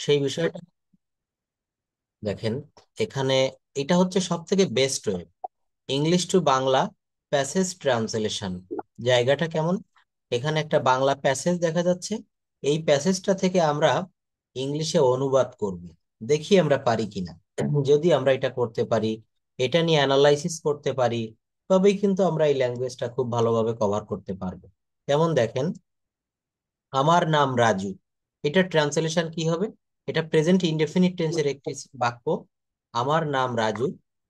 সেই বিষয়টা দেখেন। এখানে এটা হচ্ছে সব থেকে best way, English to Bangla passage translation. জায়গাটা কেমন? এখানে একটা বাংলা প্যাসেজ দেখা যাচ্ছে, এই প্যাসেজটা থেকে আমরা ইংলিশে অনুবাদ করব। দেখি আমরা পারি কিনা। যদি আমরা এটা করতে পারি, এটা নিয়ে অ্যানালাইসিস করতে পারি, তবেই কিন্তু আমরা এই ল্যাঙ্গুয়েজটা খুব ভালোভাবে কভার করতে পারবো। যেমন দেখেন, আমার নাম রাজু, এটা ট্রান্সলেশন কি হবে? এটা প্রেজেন্ট ইনডেফিনিট টেন্সের একটি বাক্য। আমার নাম Raju,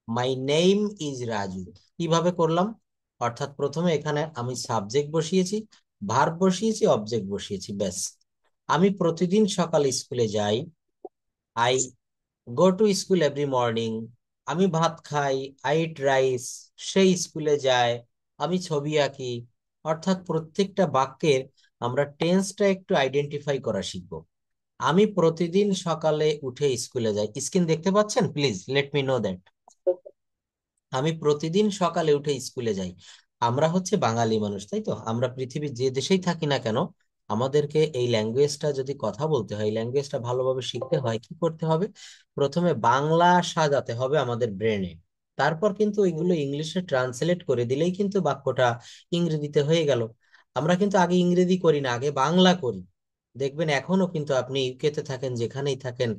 my name is Raju. কিভাবে করলাম? অর্থাৎ প্রথমে এখানে আমি সাবজেক্ট বসিয়েছি, ভার্ব বসিয়েছি, অবজেক্ট বসিয়েছি, ব্যাস। আমি প্রতিদিন সকালে স্কুলে যাই, I go to school every morning. আমি ভাত খাই, আই ইট রাইস, সেই স্কুলে যায়। আমি ছবি আঁকি। অর্থাৎ প্রত্যেকটা বাক্যের আমরা টেন্সটা একটু আইডেন্টিফাই করা শিখবো। আমি প্রতিদিন সকালে উঠে স্কুলে যাই, স্ক্রিন দেখতে পাচ্ছেন? Please let me know that. আমি প্রতিদিন সকালে উঠে স্কুলে যাই। আমরা হচ্ছে বাঙালি মানুষ, তাই তো? আমরা পৃথিবীর যে দেশেই থাকি না কেন, আমাদেরকে এই ল্যাঙ্গুয়েজটা যদি কথা বলতে হয়, ল্যাঙ্গুয়েজটা ভালোভাবে শিখতে হয়, কি করতে হবে? প্রথমে বাংলা সাজাতে হবে আমাদের ব্রেনে। তারপর কিন্তু ওইগুলো ইংলিশে ট্রান্সলেট করে দিলেই কিন্তু বাক্যটা ইংরেজিতে হয়ে গেল। আমরা কিন্তু আগে ইংরেজি করি না, আগে বাংলা করি। দেখবেন এখনো কিন্তু আপনি ইউকেতে থাকেন, যেখানেই থাকেন,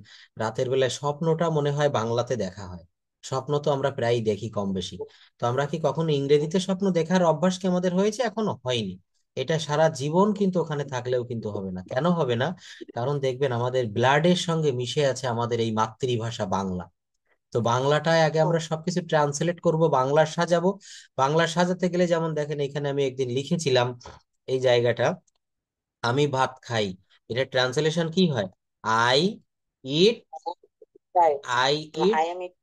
রাতের বেলায় স্বপ্নটা মনে হয় বাংলাতে দেখা হয়। স্বপ্ন তো আমরা প্রায়ই দেখি কম বেশি। তো আমরা কি কখনো ইংরেজিতে স্বপ্ন দেখার অভ্যাস কি আমাদের হয়েছে? এখনো হয়নি। এটা সারা জীবন কিন্তু ওখানে থাকলেও কিন্তু হবে না। কেন হবে না? কারণ দেখবেন আমাদের ব্লাডের সঙ্গে মিশে আছে আমাদের এই মাতৃভাষা বাংলা। তো বাংলাটায় আগে আমরা সবকিছু ট্রান্সলেট করব, বাংলা সাজাবো। বাংলা সাজাতে গেলে যেমন দেখেন, এখানে আমি একদিন লিখেছিলাম এই জায়গাটা, আমি ভাত খাই, এটা ট্রান্সলেশন কি হয়? I eat, Right. I eat, I am it.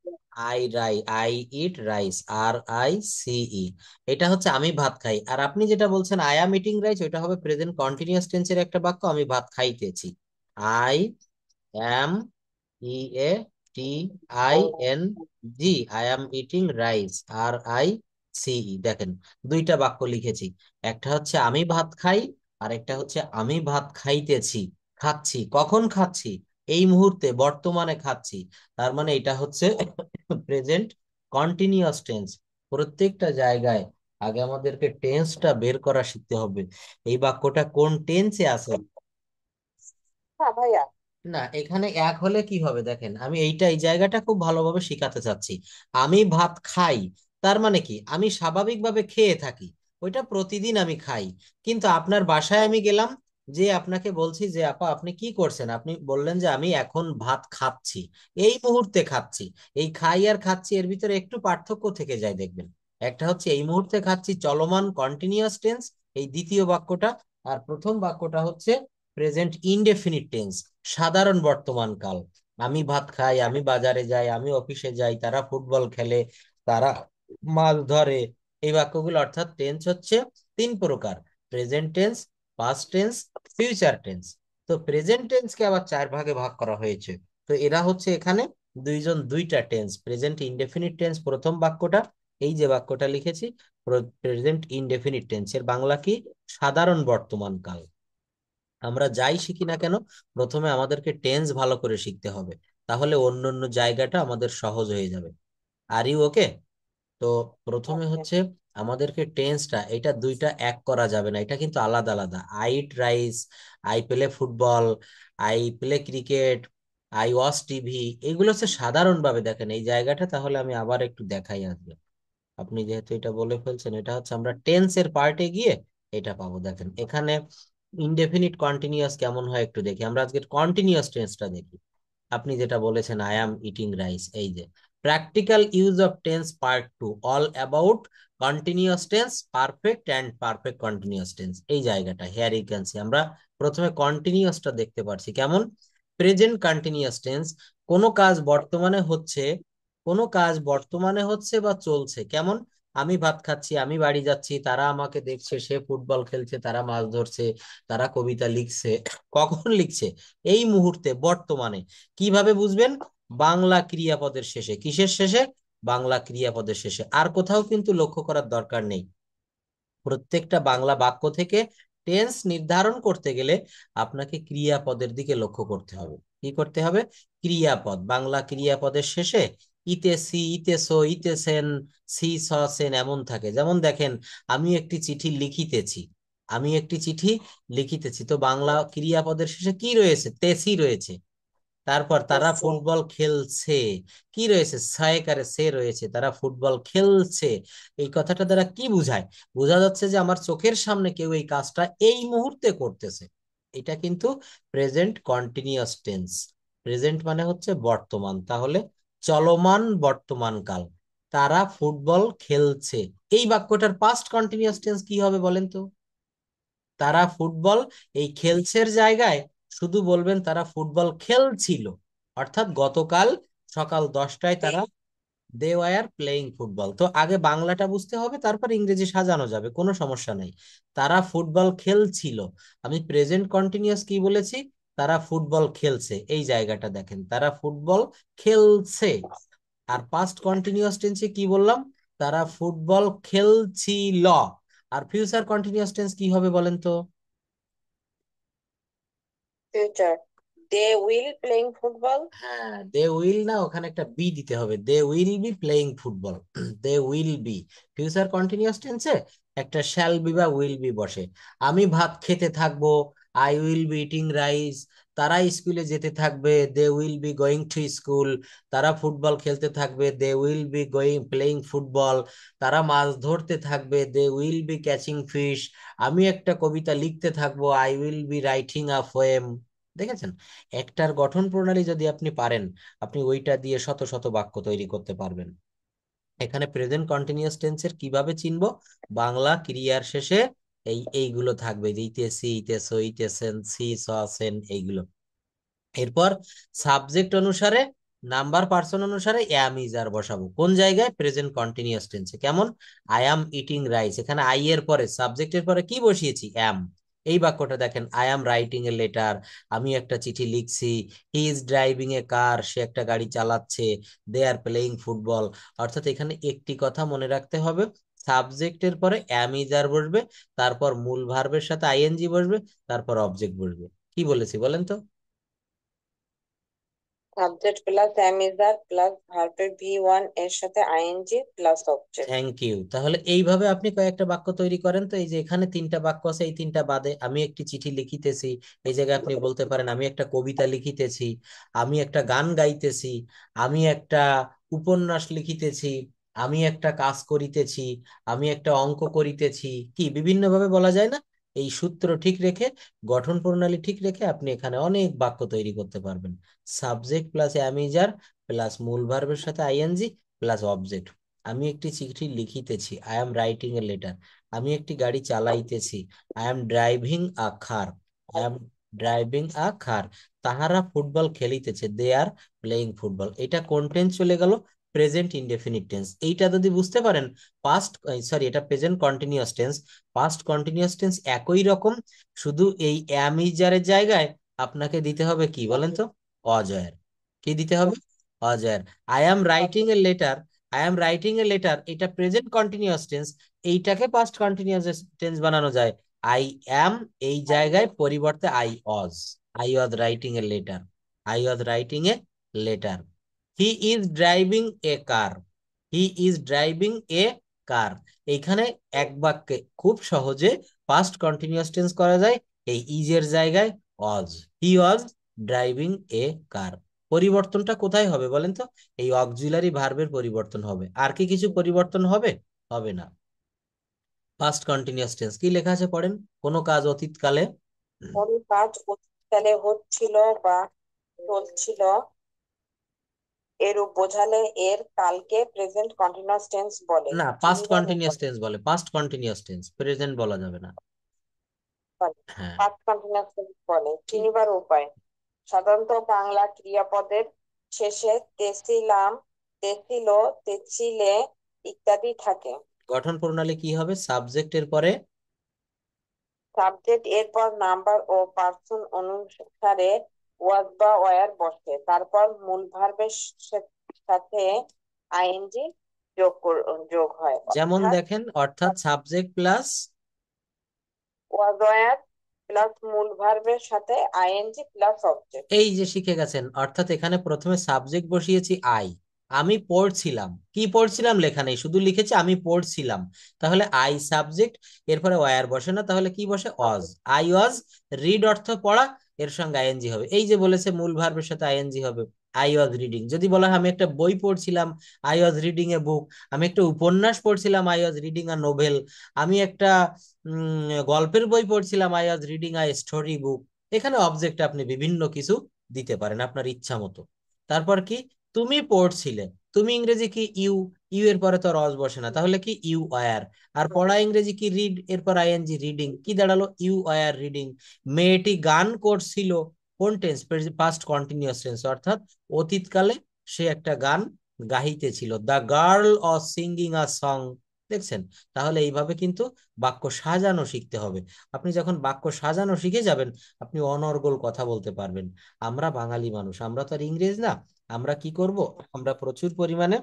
I eat rice, RICE। এটা হচ্ছে আমি ভাত খাই। আর আপনি যেটা বলছেন আই অ্যাম ইটিং রাইস, ওটা হবে প্রেজেন্ট কন্টিনিউয়াস টেন্সের একটা বাক্য, আমি ভাত খাইতেছি। I am, EATING, I am eating rice, RICE। দেখেন, দুইটা বাক্য লিখেছি। একটা হচ্ছে আমি ভাত খাই, আর একটা হচ্ছে আমি ভাত খাইতেছি। খাচ্ছি, কখন খাচ্ছি? এই মুহূর্তে, বর্তমানে খাচ্ছি। তার মানে এটা হচ্ছে প্রেজেন্ট কন্টিনিউয়াস টেন্স। প্রত্যেকটা জায়গায় আগে আমাদেরকে টেন্সটা বের করা শিখতে হবে। এই বাক্যটা কোন টেন্সে আছে। হ্যাঁ ভাইয়া। না, এখানে এক হলে কি হবে দেখেন, আমি এই জায়গাটা খুব ভালোভাবে শিখাতে চাচ্ছি। আমি ভাত খাই, তার মানে কি আমি স্বাভাবিকভাবে খেয়ে থাকি, ওইটা প্রতিদিন আমি খাই। কিন্তু আপনার বাসায় আমি গেলাম, যে আপনাকে বলছি যে আপা আপনি কি করছেন, আপনি বললেন যে আমি এখন ভাত খাচ্ছি, এই মুহূর্তে খাচ্ছি। এই খাই আর খাচ্ছি এর ভিতরে একটু পার্থক্য থেকে যায় দেখবেন। একটা হচ্ছে এই মুহূর্তে খাচ্ছি, চলমান কন্টিনিউয়াস টেন্স, এই দ্বিতীয় বাক্যটা। আর প্রথম বাক্যটা হচ্ছে প্রেজেন্ট ইনডেফিনিট টেন্স, সাধারণ বর্তমান কাল। আমি ভাত খাই, আমি বাজারে যাই, আমি অফিসে যাই, তারা ফুটবল খেলে, তারা মাছ ধরে। এই বাক্যগুলো অর্থাৎ টেন্স হচ্ছে তিন প্রকার: present tense, past tense, future tense. তো প্রেজেন্ট টেন্সকে আবার চার ভাগে ভাগ করা হয়েছে। তো এরা হচ্ছে এখানে দুইজন, দুইটা টেন্স। প্রেজেন্ট ইনডেফিনিট টেন্স প্রথম বাক্যটা, এই যে বাক্যটা লিখেছি, প্রেজেন্ট ইনডেফিনিট টেন্সের বাংলা কি? সাধারণ বর্তমান কাল। আমরা যাই শিখি না কেন, প্রথমে আমাদেরকে টেন্স ভালো করে শিখতে হবে, তাহলে অন্য অন্য জায়গাটা আমাদের সহজ হয়ে যাবে। Are you okay? তো প্রথমে ওকে। হচ্ছে আমাদেরকে টেন্সটা, এটা দুইটা এক করা যাবে না, এটা কিন্তু আলাদা আলাদা। I eat rice, I play football, I play cricket, I watch TV, এগুলো হচ্ছে সাধারণ ভাবে। দেখেন এই জায়গাটা, তাহলে আমি আবার একটু দেখাই আসবে। আপনি যেহেতু এটা বলে ফেলছেন, এটা হচ্ছে আমরা টেন্সের পার্টে গিয়ে এটা পাবো। দেখেন এখানে ইনডেফিনিট কন্টিনিউয়াস কেমন হয় একটু দেখি, আমরা আজকে কন্টিনিউয়াস টেন্সটা দেখি। আপনি যেটা বলেছেন আই অ্যাম ইটিং রাইস, এই যে practical use of tense part 2, all about continuous tense, perfect and perfect continuous tense. এই জায়গাটা হেয়ার ইউ ক্যান সি, আমরা প্রথমে কন্টিনিউয়াসটা দেখতে পারছি কেমন। প্রেজেন্ট কন্টিনিউয়াস টেন্স, কোনো কাজ বর্তমানে হচ্ছে, কোনো কাজ বর্তমানে হচ্ছে বা চলছে, কেমন? আমি ভাত খাচ্ছি, আমি বাড়ি যাচ্ছি, তারা আমাকে দেখছে, সে ফুটবল খেলছে, তারা মাছ ধরছে, তারা কবিতা লিখছে। কখন লিখছে? এই মুহূর্তে, বর্তমানে। কিভাবে বুঝবেন? বাংলা ক্রিয়াপদের শেষে। কিসের শেষে? বাংলা ক্রিয়াপদের শেষে। আর কোথাও কিন্তু লক্ষ্য করার দরকার নেই। প্রত্যেকটা বাংলা বাক্য থেকে টেন্স নির্ধারণ করতে গেলে আপনাকে ক্রিয়াপদের দিকে লক্ষ্য করতে হবে। কি করতে হবে? ক্রিয়াপদ, বাংলা ক্রিয়াপদের শেষে ইতেছি, ইতেছো, ইতেছেন, সি স সেন এমন থাকে। যেমন দেখেন, আমি একটি চিঠি লিখিতেছি, আমি একটি চিঠি লিখিতেছি, তো বাংলা ক্রিয়াপদের শেষে কি রয়েছে? তেসি রয়েছে। তারপর তারা এসে ফুটবল খেলছে, কি রয়েছে? সায়কারে সে রয়েছে, তারা ফুটবল খেলছে। এই কথাটা দ্বারা কি বোঝায়? বোঝা যাচ্ছে যে আমার চোখের সামনে কেউ এই কাজটা এই মুহূর্তে করতেছে। এটা কিন্তু প্রেজেন্ট কন্টিনিউয়াস টেন্স। প্রেজেন্ট মানে হচ্ছে বর্তমান, তাহলে চলমান বর্তমান কাল। তারা ফুটবল খেলছে, এই বাক্যটার পাস্ট কন্টিনিউয়াস টেন্স কি হবে বলেন তো? তারা ফুটবল, এই খেলছের জায়গায় শুধু বলবেন তারা ফুটবল খেলছিল, অর্থাৎ গতকাল সকাল 10টায় তারা দে ওয়ার প্লেইং ফুটবল। তো আগে বাংলাটা বুঝতে হবে, তারপর ইংরেজি সাজানো যাবে, কোনো সমস্যা নেই। তারা ফুটবল খেলছিল, আমি প্রেজেন্ট কন্টিনিউয়াস কি বলেছি? তারা ফুটবল খেলছে, এই জায়গাটা দেখেন, তারা ফুটবল খেলছে। আর পাস্ট কন্টিনিউয়াস টেন্সে কি বললাম? তারা ফুটবল খেলছিল। আর ফিউচার কন্টিনিউয়াস টেন্স কি হবে বলেন তো? Future, they will playing football. হ্যাঁ, দে উইল না, ওখানে একটা বি দিতে হবে, they will be playing football. They will be, future continuous টেন্সে একটা শ্যাল বি বা উইল বি বসে। আমি ভাত খেতে থাকবো, I will be eating rice. তারা স্কুলে যেতে থাকবে, they will be going to school. তারা ফুটবল খেলতে থাকবে, they will be going playing football. তারা মাছ ধরতে থাকবে, they will be catching fish. আমি একটা কবিতা লিখতে থাকবো, I will be writing a poem. দেখেছেন? একটার গঠন প্রণালী যদি আপনি পারেন, আপনি ওইটা দিয়ে শত শত বাক্য তৈরি করতে পারবেন। এখানে প্রেজেন্ট কন্টিনিউয়াস টেন্সের কিভাবে চিনবো? বাংলা ক্রিয়ার শেষে এইগুলো থাকবে, যে ইতেছি, ইতেছো, ইতেছেন, সি স সেন, এইগুলো। এরপর সাবজেক্ট অনুসারে, নাম্বার পার্সন অনুসারে অ্যাম ইজ আর বসাবো কোন জায়গায়? প্রেজেন্ট কন্টিনিউয়াস টেন্সে। কেমন? আই অ্যাম ইটিং রাইস, এখানে আই এর পরে সাবজেক্টের পরে কি বসিয়েছি? অ্যাম। এই বাক্যটা দেখেন, I am writing a letter, আমি একটা চিঠি লিখছি। হি ইজ ড্রাইভিং এ কার, সে একটা গাড়ি চালাচ্ছে। দে আর প্লেইং ফুটবল। অর্থাৎ এখানে একটি কথা মনে রাখতে হবে, সাবজেক্টের পরে অ্যাম ইজ আর বসবে, তারপর মূল ভার্বের সাথে আইএনজি বসবে, তারপর অবজেক্ট বসবে। কি বলেছি বলেন তো? Subject plus am is are plus ভার্বের ভি ওয়ান এর সাথে ING plus object. Thank you. তাহলে এইভাবে আপনি কয়েকটা বাক্য তৈরি করেন তো। এই যে এখানে তিনটা বাক্য আছে, এই তিনটা বাদে, আমি একটি চিঠি লিখিতেছি, এই জায়গায় আপনি বলতে পারেন আমি একটা কবিতা লিখিতেছি, আমি একটা গান গাইতেছি, আমি একটা উপন্যাস লিখিতেছি, আমি একটা কাজ করিতেছি, আমি একটা অঙ্ক করিতেছি। কি বিভিন্ন ভাবে বলা যায় না? এই সূত্র ঠিক রেখে, গঠন প্রণালী ঠিক রেখে আপনি এখানে অনেক বাক্য তৈরি করতে পারবেন। সাবজেক্ট প্লাস অ্যামিজার প্লাস মূল ভার্বের সাথে আইএনজি প্লাস অবজেক্ট। আমি একটি চিঠি লিখিতেছি, I am writing a letter. আমি একটি গাড়ি চালাইতেছি, I am driving a car. I am driving a car. তাহারা ফুটবল খেলিতেছে, দে আর প্লেইং ফুটবল। এটা কোন টেন্স চলে গেল? Present indefinite tense. এইটা যদি বুঝতে পারেন, পাস্ট, সরি, এটা present continuous tense. Past continuous tense একই রকম, শুধু এই অ্যাম ইজারের জায়গায় আপনাকে দিতে হবে কি বলেন তো? অজয়ের। কি দিতে হবে? অজয়ের। I am writing a letter, I am writing a letter, এটা প্রেজেন্ট কন্টিনিউয়াস টেন্স। এইটাকে পাস্ট কন্টিনিউয়াস টেন্স বানানো যায়, আই অ্যাম, এই জায়গায় পরিবর্তে I was. I was writing a letter, I was writing a letter. He is driving a car, he is driving a car. এইখানে এক বাক্যে খুব সহজে পাস্ট কন্টিনিউয়াস টেন্স করা যায়, এই ইজ এর জায়গায় ওয়াজ। হি ওয়াজ ড্রাইভিং এ কার। পরিবর্তনটা কোথায় হবে বলেন তো? এই অক্সিলারি ভার্বের পরিবর্তন হবে। আর কি কিছু পরিবর্তন হবে? হবে না। পাস্ট কন্টিনিউয়াস টেন্স কি লেখা আছে পড়েন। কোনো কাজ অতীতকালে, কোন কাজ অতীতকালে হচ্ছিল বা চলছিল এরূপ বোঝালে এর কালকে প্রেজেন্ট কন্টিনিউয়াস টেন্স বলে। না, পাস্ট চিনিবার কন্টিনিউয়াস উপায়, টেন্স বলে, পাস্ট কন্টিনিউয়াস টেন্স, প্রেজেন্ট বলা যাবে না। হ্যাঁ, পাস্ট কন্টিনিউয়াস টেন্স বলে। ঠিক। চিনিবার উপায়, সাধারণত বাংলা ক্রিয়াপদের শেষে তেছিলাম, তেছিল, তেছিলে ইত্যাদি থাকে। গঠন প্রণালী কি হবে? সাবজেক্টের পরে, সাবজেক্ট এরপর নাম্বার ও পার্সন অনুসারে ওয়াজ বা ওয়্যার বসে, তারপর মূল ভার্বের সাথে আইএনজি যোগ হয়, যেমন অর্থাৎ দেখেন, অর্থাৎ সাবজেক্ট প্লাস, ওয়াজ ওয়্যার প্লাস মূল ভার্বের সাথে আইএনজি প্লাস অবজেক্ট। এই যে শিখে গেছেন, অর্থাৎ এখানে প্রথমে সাবজেক্ট বসিয়েছি আই। আমি পড়ছিলাম, কি পড়ছিলাম লেখা নেই, শুধু লিখেছি আমি পড়ছিলাম। তাহলে আই সাবজেক্ট, এরপরে ওয়ার বসে না, তাহলে কি বসে? অজ। আই ওয়াজ রিড অর্থ পড়া, এর সঙ্গে আইএনজি হবে। এই যে বলেছে মূল ভার্বের সাথে আইএনজি হবে। আই ওয়াজ রিডিং, যদি বলা হয় আমি একটা বই পড়ছিলাম, আই ওয়াজ রিডিং এ বুক। আমি একটা উপন্যাস পড়ছিলাম, I was reading a novel. আমি একটা গল্পের বই পড়ছিলাম, I was reading a story book. এখানে অবজেক্ট আপনি বিভিন্ন কিছু দিতে পারেন আপনার ইচ্ছা মতো। তারপর কি? তুমি পড়ছিলে, তুমি ইংরেজি কি? ইউ। ইউ এর পরে তো রস বসে না, তাহলে কি? You were. আর পড়া ইংরেজি কি? রিড, এরপর আইএনজি রিডিং, কি দাঁড়ালো? You were reading. মেয়েটি গান করছিল, কোন টেন্স? পাস্ট কন্টিনিউয়াস টেন্স, অর্থাৎ অতীতকালে সে একটা গান গাহিতেছিল। The girl of singing a song. দেখছেন? তাহলে এইভাবে কিন্তু বাক্য সাজানো শিখতে হবে। আপনি যখন বাক্য সাজানো শিখে যাবেন, আপনি অনর্গল কথা বলতে পারবেন। আমরা বাঙালি মানুষ, আমরা তো আর ইংরেজ না। আমরা কি করব? আমরা প্রচুর পরিমাণে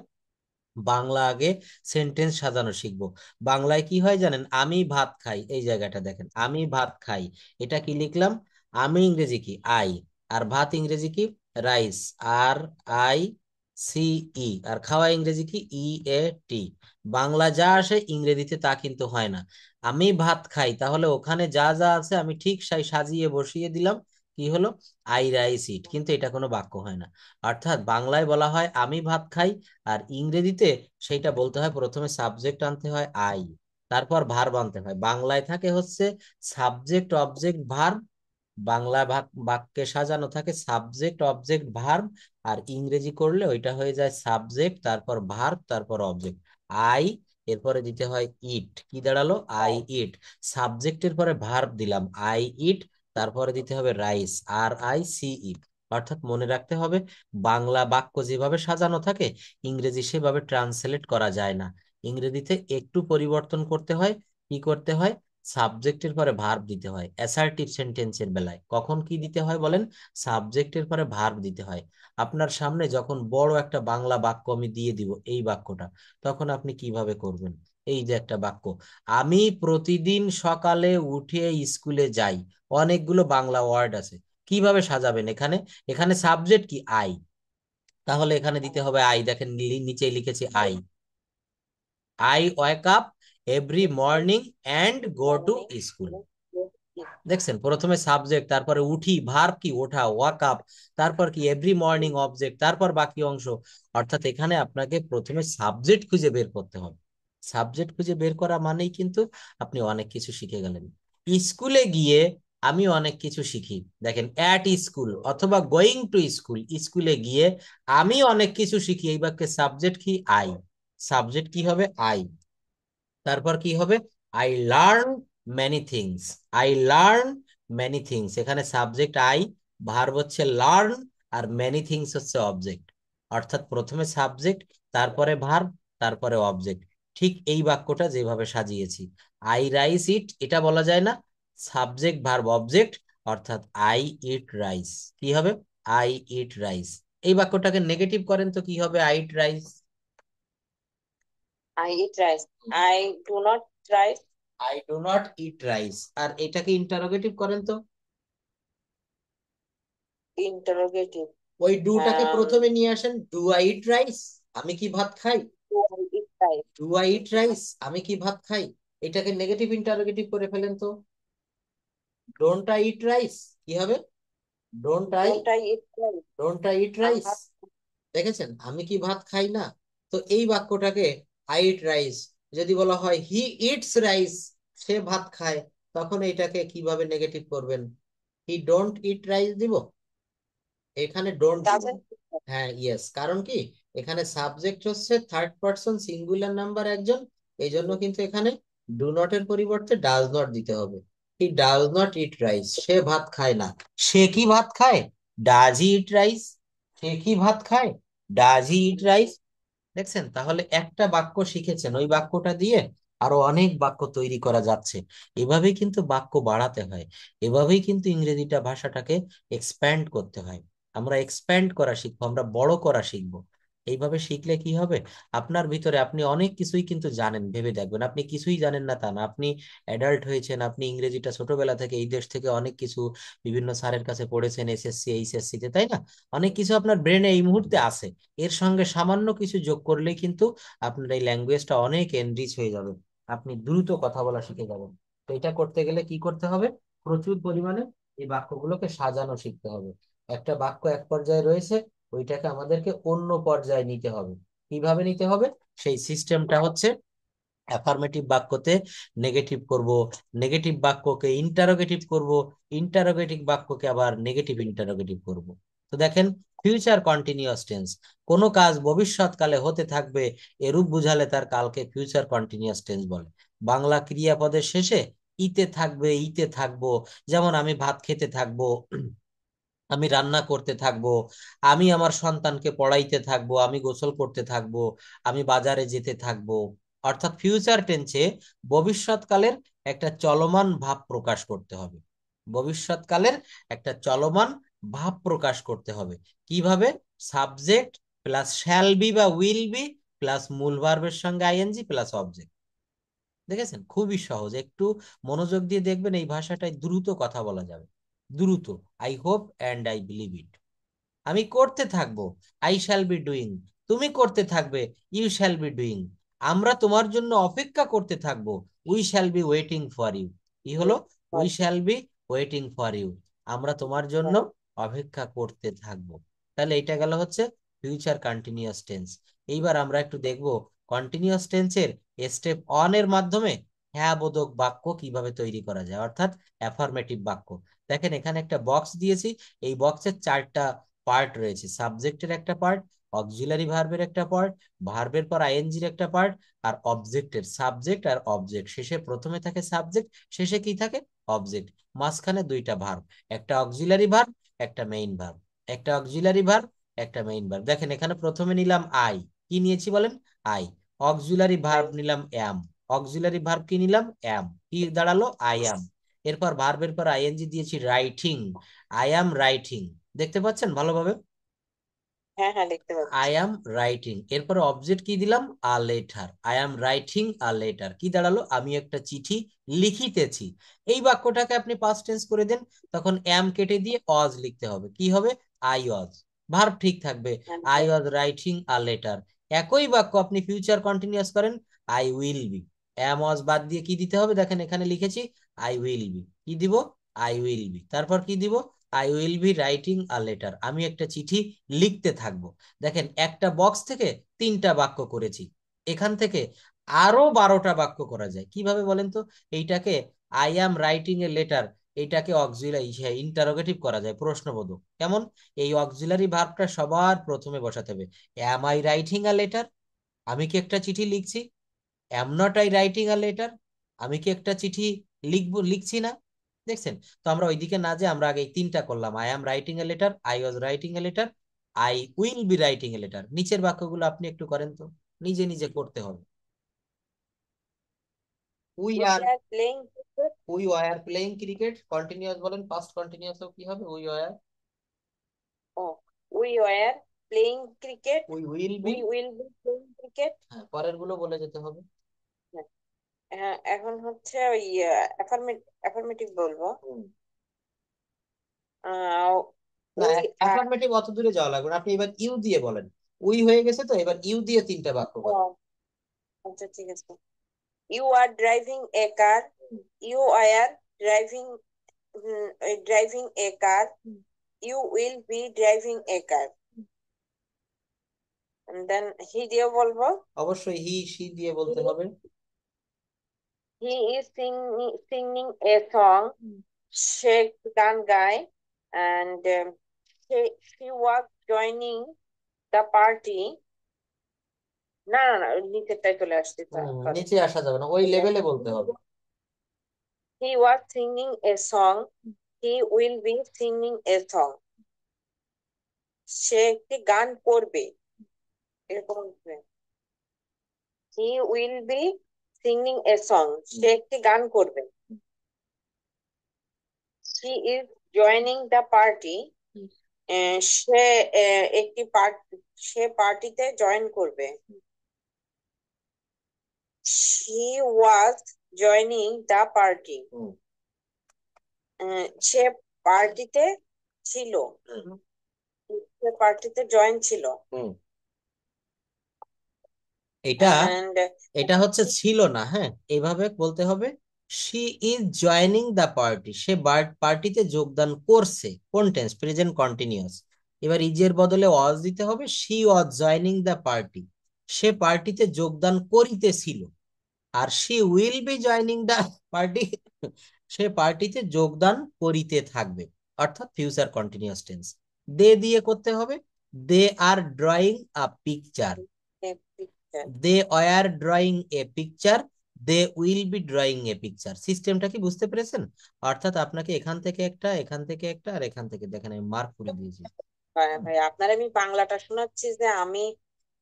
বাংলা আগে সেন্টেন্স সাজানো শিখবো। বাংলায় কি হয় জানেন? আমি ভাত খাই, এই জায়গাটা দেখেন, আমি ভাত খাই। এটা কি লিখলাম? আমি ইংরেজি কি? আই। আর ভাত ইংরেজি কি? Rice. R I C E. আর খাওয়া ইংরেজি কি? ই এ টি। বাংলা যা আসে ইংরেজিতে তা কিন্তু হয় না। আমি ভাত খাই, তাহলে ওখানে যা যা আছে আমি ঠিক সাজিয়ে বসিয়ে দিলাম। কি হলো? I rice eat. কিন্তু এটা কোনো বাক্য হয় না। অর্থাৎ বাংলায় বলা হয় আমি ভাত খাই, আর ইংরেজিতে সেইটা বলতে হয়, প্রথমে সাবজেক্ট আনতে হয় আই, তারপর ভার্ব আনতে হয়। বাংলায় থাকে হচ্ছে সাবজেক্ট অবজেক্ট ভার্ব। বাংলা বাক্যে সাজানো থাকে সাবজেক্ট অবজেক্ট ভার্ব। আর ইংরেজি করলে ওইটা হয়ে যায় সাবজেক্ট, তারপর ভার্ব, তারপর অবজেক্ট। আই, এরপরে দিতে হয় ইট। কি দাঁড়ালো? I eat. সাবজেক্টের পরে ভার্ব দিলাম আই ইট, তারপরে দিতে হবে রাইস, আর আই সি ইট। অর্থাৎ মনে রাখতে হবে, বাংলা বাক্য যেভাবে সাজানো থাকে ইংরেজি সেভাবে ট্রান্সলেট করা যায় না। ইংরেজিতে একটু পরিবর্তন করতে হয়। কি করতে হয়? সাবজেক্টের পরে ভার্ব দিতে হয়। অ্যাসার্টিভ সেন্টেন্সের বেলায় কখন কি দিতে হয় বলেন? সাবজেক্টের পরে ভার্ব দিতে হয়। আপনার সামনে যখন বড় একটা বাংলা বাক্য আমি দিয়ে দিব, এই বাক্যটা, তখন আপনি কিভাবে করবেন? এই যে একটা বাক্য, আমি প্রতিদিন সকালে উঠে স্কুলে যাই, অনেকগুলো বাংলা ওয়ার্ড আছে, কিভাবে সাজাবেন এখানে? এখানে সাবজেক্ট কি? আই। তাহলে এখানে দিতে হবে আই। দেখেন নিচে লিখেছি I. I wake up every morning and go to morning. School. দেখছেন? প্রথমে সাবজেক্ট, তারপরে উঠি, ভার্ব কি? ওঠা, ওয়াক আপ। তারপর কি? এভরি মর্নিং অবজেক্ট, তারপর বাকি অংশ। অর্থাৎ এখানে আপনাকে প্রথমে সাবজেক্ট খুঁজে বের করতে হবে। সাবজেক্ট খুঁজে বের করা মানেই কিন্তু আপনি অনেক কিছু শিখে গেলেন। স্কুলে গিয়ে আমি অনেক কিছু শিখি। দেখেন, অ্যাট স্কুল অথবা গোয়িং টু স্কুল, স্কুলে গিয়ে আমি অনেক কিছু শিখি, এই বাক্যে সাবজেক্ট কি? আই। সাবজেক্ট কি হবে? আই। তারপর কি হবে? I learn many things. I learn many things, এখানে সাবজেক্ট আই, ভার্ব হচ্ছে লার্ন, আর মেনি থিংস হচ্ছে অবজেক্ট। অর্থাৎ প্রথমে সাবজেক্ট, তারপরে ভার্ব, তারপরে অবজেক্ট। ঠিক এই বাক্যটা যেভাবে সাজিয়েছি। আই রাইস ইট, এটা বলা যায় না, সাবজেক্ট ভার্ব অবজেক্ট। অর্থাৎ আই ইট রাইস। কি হবে? I eat rice. এই বাক্যটাকে নেগেটিভ করেন তো কি হবে? I eat rice. I eat rice. I do not rice. I do not eat rice. আর এটাকে ইন্টারোগেটিভ করেন তো। ইন্টারোগেটিভ। ওই ডুটাকে প্রথমে নিয়ে আসেন, ডু আই ইট রাইস, আমি কি ভাত খাই? Do I eat rice. Do I eat rice, আমি কি ভাত খাই? এটাকে নেগেটিভ ইন্টারোগেটিভ করে ফেলেন তো। ডোন্ট আই ইট রাইস, কি হবে? Don't I, don't I eat rice. Don't I eat rice. দেখেছেন? আমি কি ভাত খাই না? তো এই বাক্যটাকে আই ইট রাইস, যদি বলা হয় হি ইটস রাইস, সে ভাত খায়, তখন এটাকে কিভাবে নেগেটিভ করবেন? হি ডোন্ট ইট রাইস দিব। এখানে ডোন্ট, ডাজেন্ট। হ্যাঁ ইয়েস, কারণ কি? এখানে সাবজেক্ট হচ্ছে থার্ড পারসন সিঙ্গুলার নাম্বার একজন, এই জন্য কিন্তু এখানে ডু নট এর পরিবর্তে ডাজ নট দিতে হবে। He does not eat rice, সে ভাত খায় না। সে কি ভাত খায়? Does he it rice. সে কি ভাত খায়? Does he eat rice. দেখছেন? তাহলে একটা বাক্য শিখেছেন, ওই বাক্যটা দিয়ে আরো অনেক বাক্য তৈরি করা যাচ্ছে। এভাবেই কিন্তু বাক্য বাড়াতে হয়। এভাবেই কিন্তু ইংরেজিটা ভাষাটাকে এক্সপ্যান্ড করতে হয়। আমরা এক্সপ্যান্ড করা শিখবো, আমরা বড় করা শিখবো। এইভাবে শিখলে কি হবে, আপনার ভিতরে আপনি অনেক কিছুই কিন্তু জানেন, ভেবে দেখবেন আপনি কিছুই জানেন না তা না, আপনি অ্যাডাল্ট হয়েছেন, আপনি ইংরেজিটা ছোটবেলা থেকে এই দেশ থেকে অনেক কিছু বিভিন্ন স্যারের কাছে পড়েছেন, এসএসসি এইচএসসি তে, তাই না? অনেক কিছু আপনার ব্রেনে এই মুহূর্তে আছে, এর সঙ্গে সামান্য কিছু যোগ করলেই কিন্তু আপনার এই ল্যাঙ্গুয়েজটা অনেক এনরিচ হয়ে যাবে, আপনি দ্রুত কথা বলা শিখে যাবেন। তো এটা করতে গেলে কি করতে হবে, প্রচুর পরিমাণে এই বাক্যগুলোকে সাজানো শিখতে হবে। একটা বাক্য এক পর্যায়ে রয়েছে, ওইটাকে আমাদেরকে অন্য পর্যায়ে নিতে হবে। কিভাবে নিতে হবে, সেই সিস্টেমটা হচ্ছে অ্যাফার্মেটিভ বাক্যতে নেগেটিভ করব, নেগেটিভ বাক্যকে ইন্টারোগেটিভ করব, ইন্টারোগেটিভ বাক্যকে আবার নেগেটিভ ইন্টারোগেটিভ করব। তো দেখেন, ফিউচার কন্টিনিউয়াস টেন্স, কোনো কাজ ভবিষ্যৎকালে হতে থাকবে এরূপ বুঝালে তার কালকে ফিউচার কন্টিনিউয়াস টেন্স বলে। বাংলা ক্রিয়াপদের শেষে ইতে থাকবে, ইতে থাকবো, যেমন আমি ভাত খেতে থাকবো, আমি রান্না করতে থাকবো, আমি আমার সন্তানকে পড়াইতে থাকবো, আমি গোসল করতে থাকবো, আমি বাজারে যেতে থাকবো। অর্থাৎ ফিউচার টেন্সে ভবিষ্যৎকালের একটা চলমান ভাব প্রকাশ করতে হবে, ভবিষ্যৎকালের একটা চলমান ভাব প্রকাশ করতে হবে। কিভাবে, সাবজেক্ট প্লাস শ্যাল বি বা উইল বি প্লাস মূল ভার্বের সঙ্গে আইএনজি প্লাস অবজেক্ট। দেখেছেন, খুবই সহজ, একটু মনোযোগ দিয়ে দেখবেন, এই ভাষাটায় দ্রুত কথা বলা যাবে, দ্রুত। I hope and I believe it. আমি করতে থাকবো, আই শ্যাল বি ডুইং। তুমি করতে থাকবে, ইউ শ্যাল বি ডুইং। আমরা তোমার জন্য অপেক্ষা করতে থাকবো, we shall be waiting for you. কি হলো, we shall be waiting for you, আমরা তোমার জন্য অপেক্ষা করতে থাকবো। তাহলে এটা গেল হচ্ছে ফিউচার কন্টিনিউয়াস টেন্স। এইবার আমরা একটু দেখবো কন্টিনিউয়াস টেন্সের স্টেপ অন এর মাধ্যমে হ্যাঁ বোধক বাক্য কিভাবে তৈরি করা যায়, অর্থাৎ অ্যাফার্মেটিভ বাক্য। দেখেন এখানে একটা বক্স দিয়েছি, এই বক্সের চারটা পার্ট রয়েছে, সাবজেক্টের একটা পার্ট, অক্সিলারি ভার্বের একটা পার্ট, ভার্বের পর আইএনজির একটা পার্ট, আর অবজেক্টের, সাবজেক্ট আর অবজেক্ট, শেষে প্রথমে থাকে সাবজেক্ট, শেষে কি থাকে, অবজেক্ট, মাঝখানে দুইটা ভার্ব, একটা অক্সিলারি ভার্ব, একটা মেইন ভার্ব, একটা অক্সিলারি ভার্ব, একটা মেইন ভার্ব। দেখেন এখানে প্রথমে নিলাম আই, কি নিয়েছি বলেন, আই। অক্সিলারি ভার্ব নিলাম অ্যাম, অক্সিলারি ভার্ব কি নিলাম, অ্যাম, কি দাঁড়ালো, আই অ্যাম। এরপর ভার্বের পর আইএনজি দিয়েছি রাইটিং, আই অ্যাম রাইটিং। দেখতে পাচ্ছেন ভালোভাবে, হ্যাঁ হ্যাঁ, দেখতে আই পাচ্ছি। Am writing. এরপর অবজেক্ট কি দিলাম, a letter, I am writing a letter, কি দাঁড়ালো, আমি একটা চিঠি লিখিতেছি। এই বাক্যটাকে আপনি পাস্ট টেন্স করে দেন, তখন অ্যাম কেটে দিয়ে অজ লিখতে হবে, কি হবে, আই অজ, ভার্ব ঠিক থাকবে, হ্যাঁ, I was writing a letter. একই বাক্য আপনি ফিউচার কন্টিনিউয়াস করেন, আই উইল বি, অ্যাম ওয়াজ বাদ দিয়ে কি দিতে হবে, দেখেন এখানে লিখেছি আই উইল বি, কি দিব, আই উইল বি, তারপর কি দিব, I will be writing a letter, আমি একটা চিঠি লিখতে থাকবো। দেখেন একটা বক্স থেকে তিনটা বাক্য করেছি, এখান থেকে আরো 12টা বাক্য করা যায়, কিভাবে বলেন তো? এইটাকে I am writing a letter, এইটাকে অক্সিলারি ইন্টারোগেটিভ করা যায়, প্রশ্নবোধক, কেমন, এই অক্সিলারি ভার্বটা সবার প্রথমে বসাতে হবে, am I writing a letter, আমি কি একটা চিঠি লিখছি, am not I writing a letter, আমি কি একটা চিঠি লিখবো, লিখছি না। দেখছেন, তো আমরা ওইদিকে না যে আমরা আগে এই তিনটা করলাম, I am writing a letter, I was writing a letter, I will be writing a letter. নিচের বাক্যগুলো আপনি একটু করেন তো, নিজে নিজে করতে হবে। We we are, are playing cricket. We were playing cricket, continuous বলেন, পাস্ট কন্টিনিউয়াস কি হবে, উই ওয়ার, ও, we were playing cricket. We will be, we will be playing cricket. হ্যাঁ পরের গুলো বলে যেতে হবে। হ্যাঁ, এখন হচ্ছে ওই অ্যাফার্মেটিভ বলবো। হুম। না, উই আর, অ্যাফার্মেটিভ অত দূরে যাওয়া লাগবে না, আপনি এবার ইউ দিয়ে বলেন, উই হয়ে গেছে তো, এবার ইউ দিয়ে তিনটা বাক্য বলেন। আচ্ছা ঠিক আছে। You are driving a car. You are driving, driving a car. You will be driving a car. দেন হি দিয়ে বলবো। অবশ্যই হি সি দিয়ে বলতে হবে। He is সিংিং a song. সে গান গায়। And she was joining the party. না না না, ওই নিচেরটাই চলে আসছে, সরি। নিচে আসা যাবে না, ওই লেভেলে বলতে হবে। He was singing a song. He will be singing a song. সে একটি গান করবে, এরকম হবে। He will be singing a song. সে একটি গান করবে। She is joining the party. সে একটি সে পার্টিতে জয়েন করবে। She was joining the party. সে পার্টিতে ছিল, হুম। সে পার্টিতে জয়েন ছিল। হুম। এটা এন্ড এটা হচ্ছে ছিল না, হ্যাঁ, এইভাবে বলতে হবে। She is joining the party, সে পার্টিতে যোগদান করছে। কোন টেন্স? Present continuous. এবার ইজের বদলে ওয়াজ দিতে হবে। She was joining the party, সে পার্টিতে যোগদান করিতেছিল। আর she will be joining the party, সে পার্টিতে যোগদান করিতে থাকবে। অর্থাৎ ফিউচার কন্টিনিউয়াস টেন্স। দে দিয়ে করতে হবে। They are drawing a picture, they were drawing a picture, they will be drawing a picture. সিস্টেমটা কি বুঝতে পেরেছেন? অর্থাৎ আপনাকে এখান থেকে একটা, এখান থেকে একটা, আর এখান থেকে দেখেন আমি মার্ক করে দিয়েছি। হ্যাঁ ভাই, আপনার আমি বাংলাটা শোনাচ্ছি যে আমি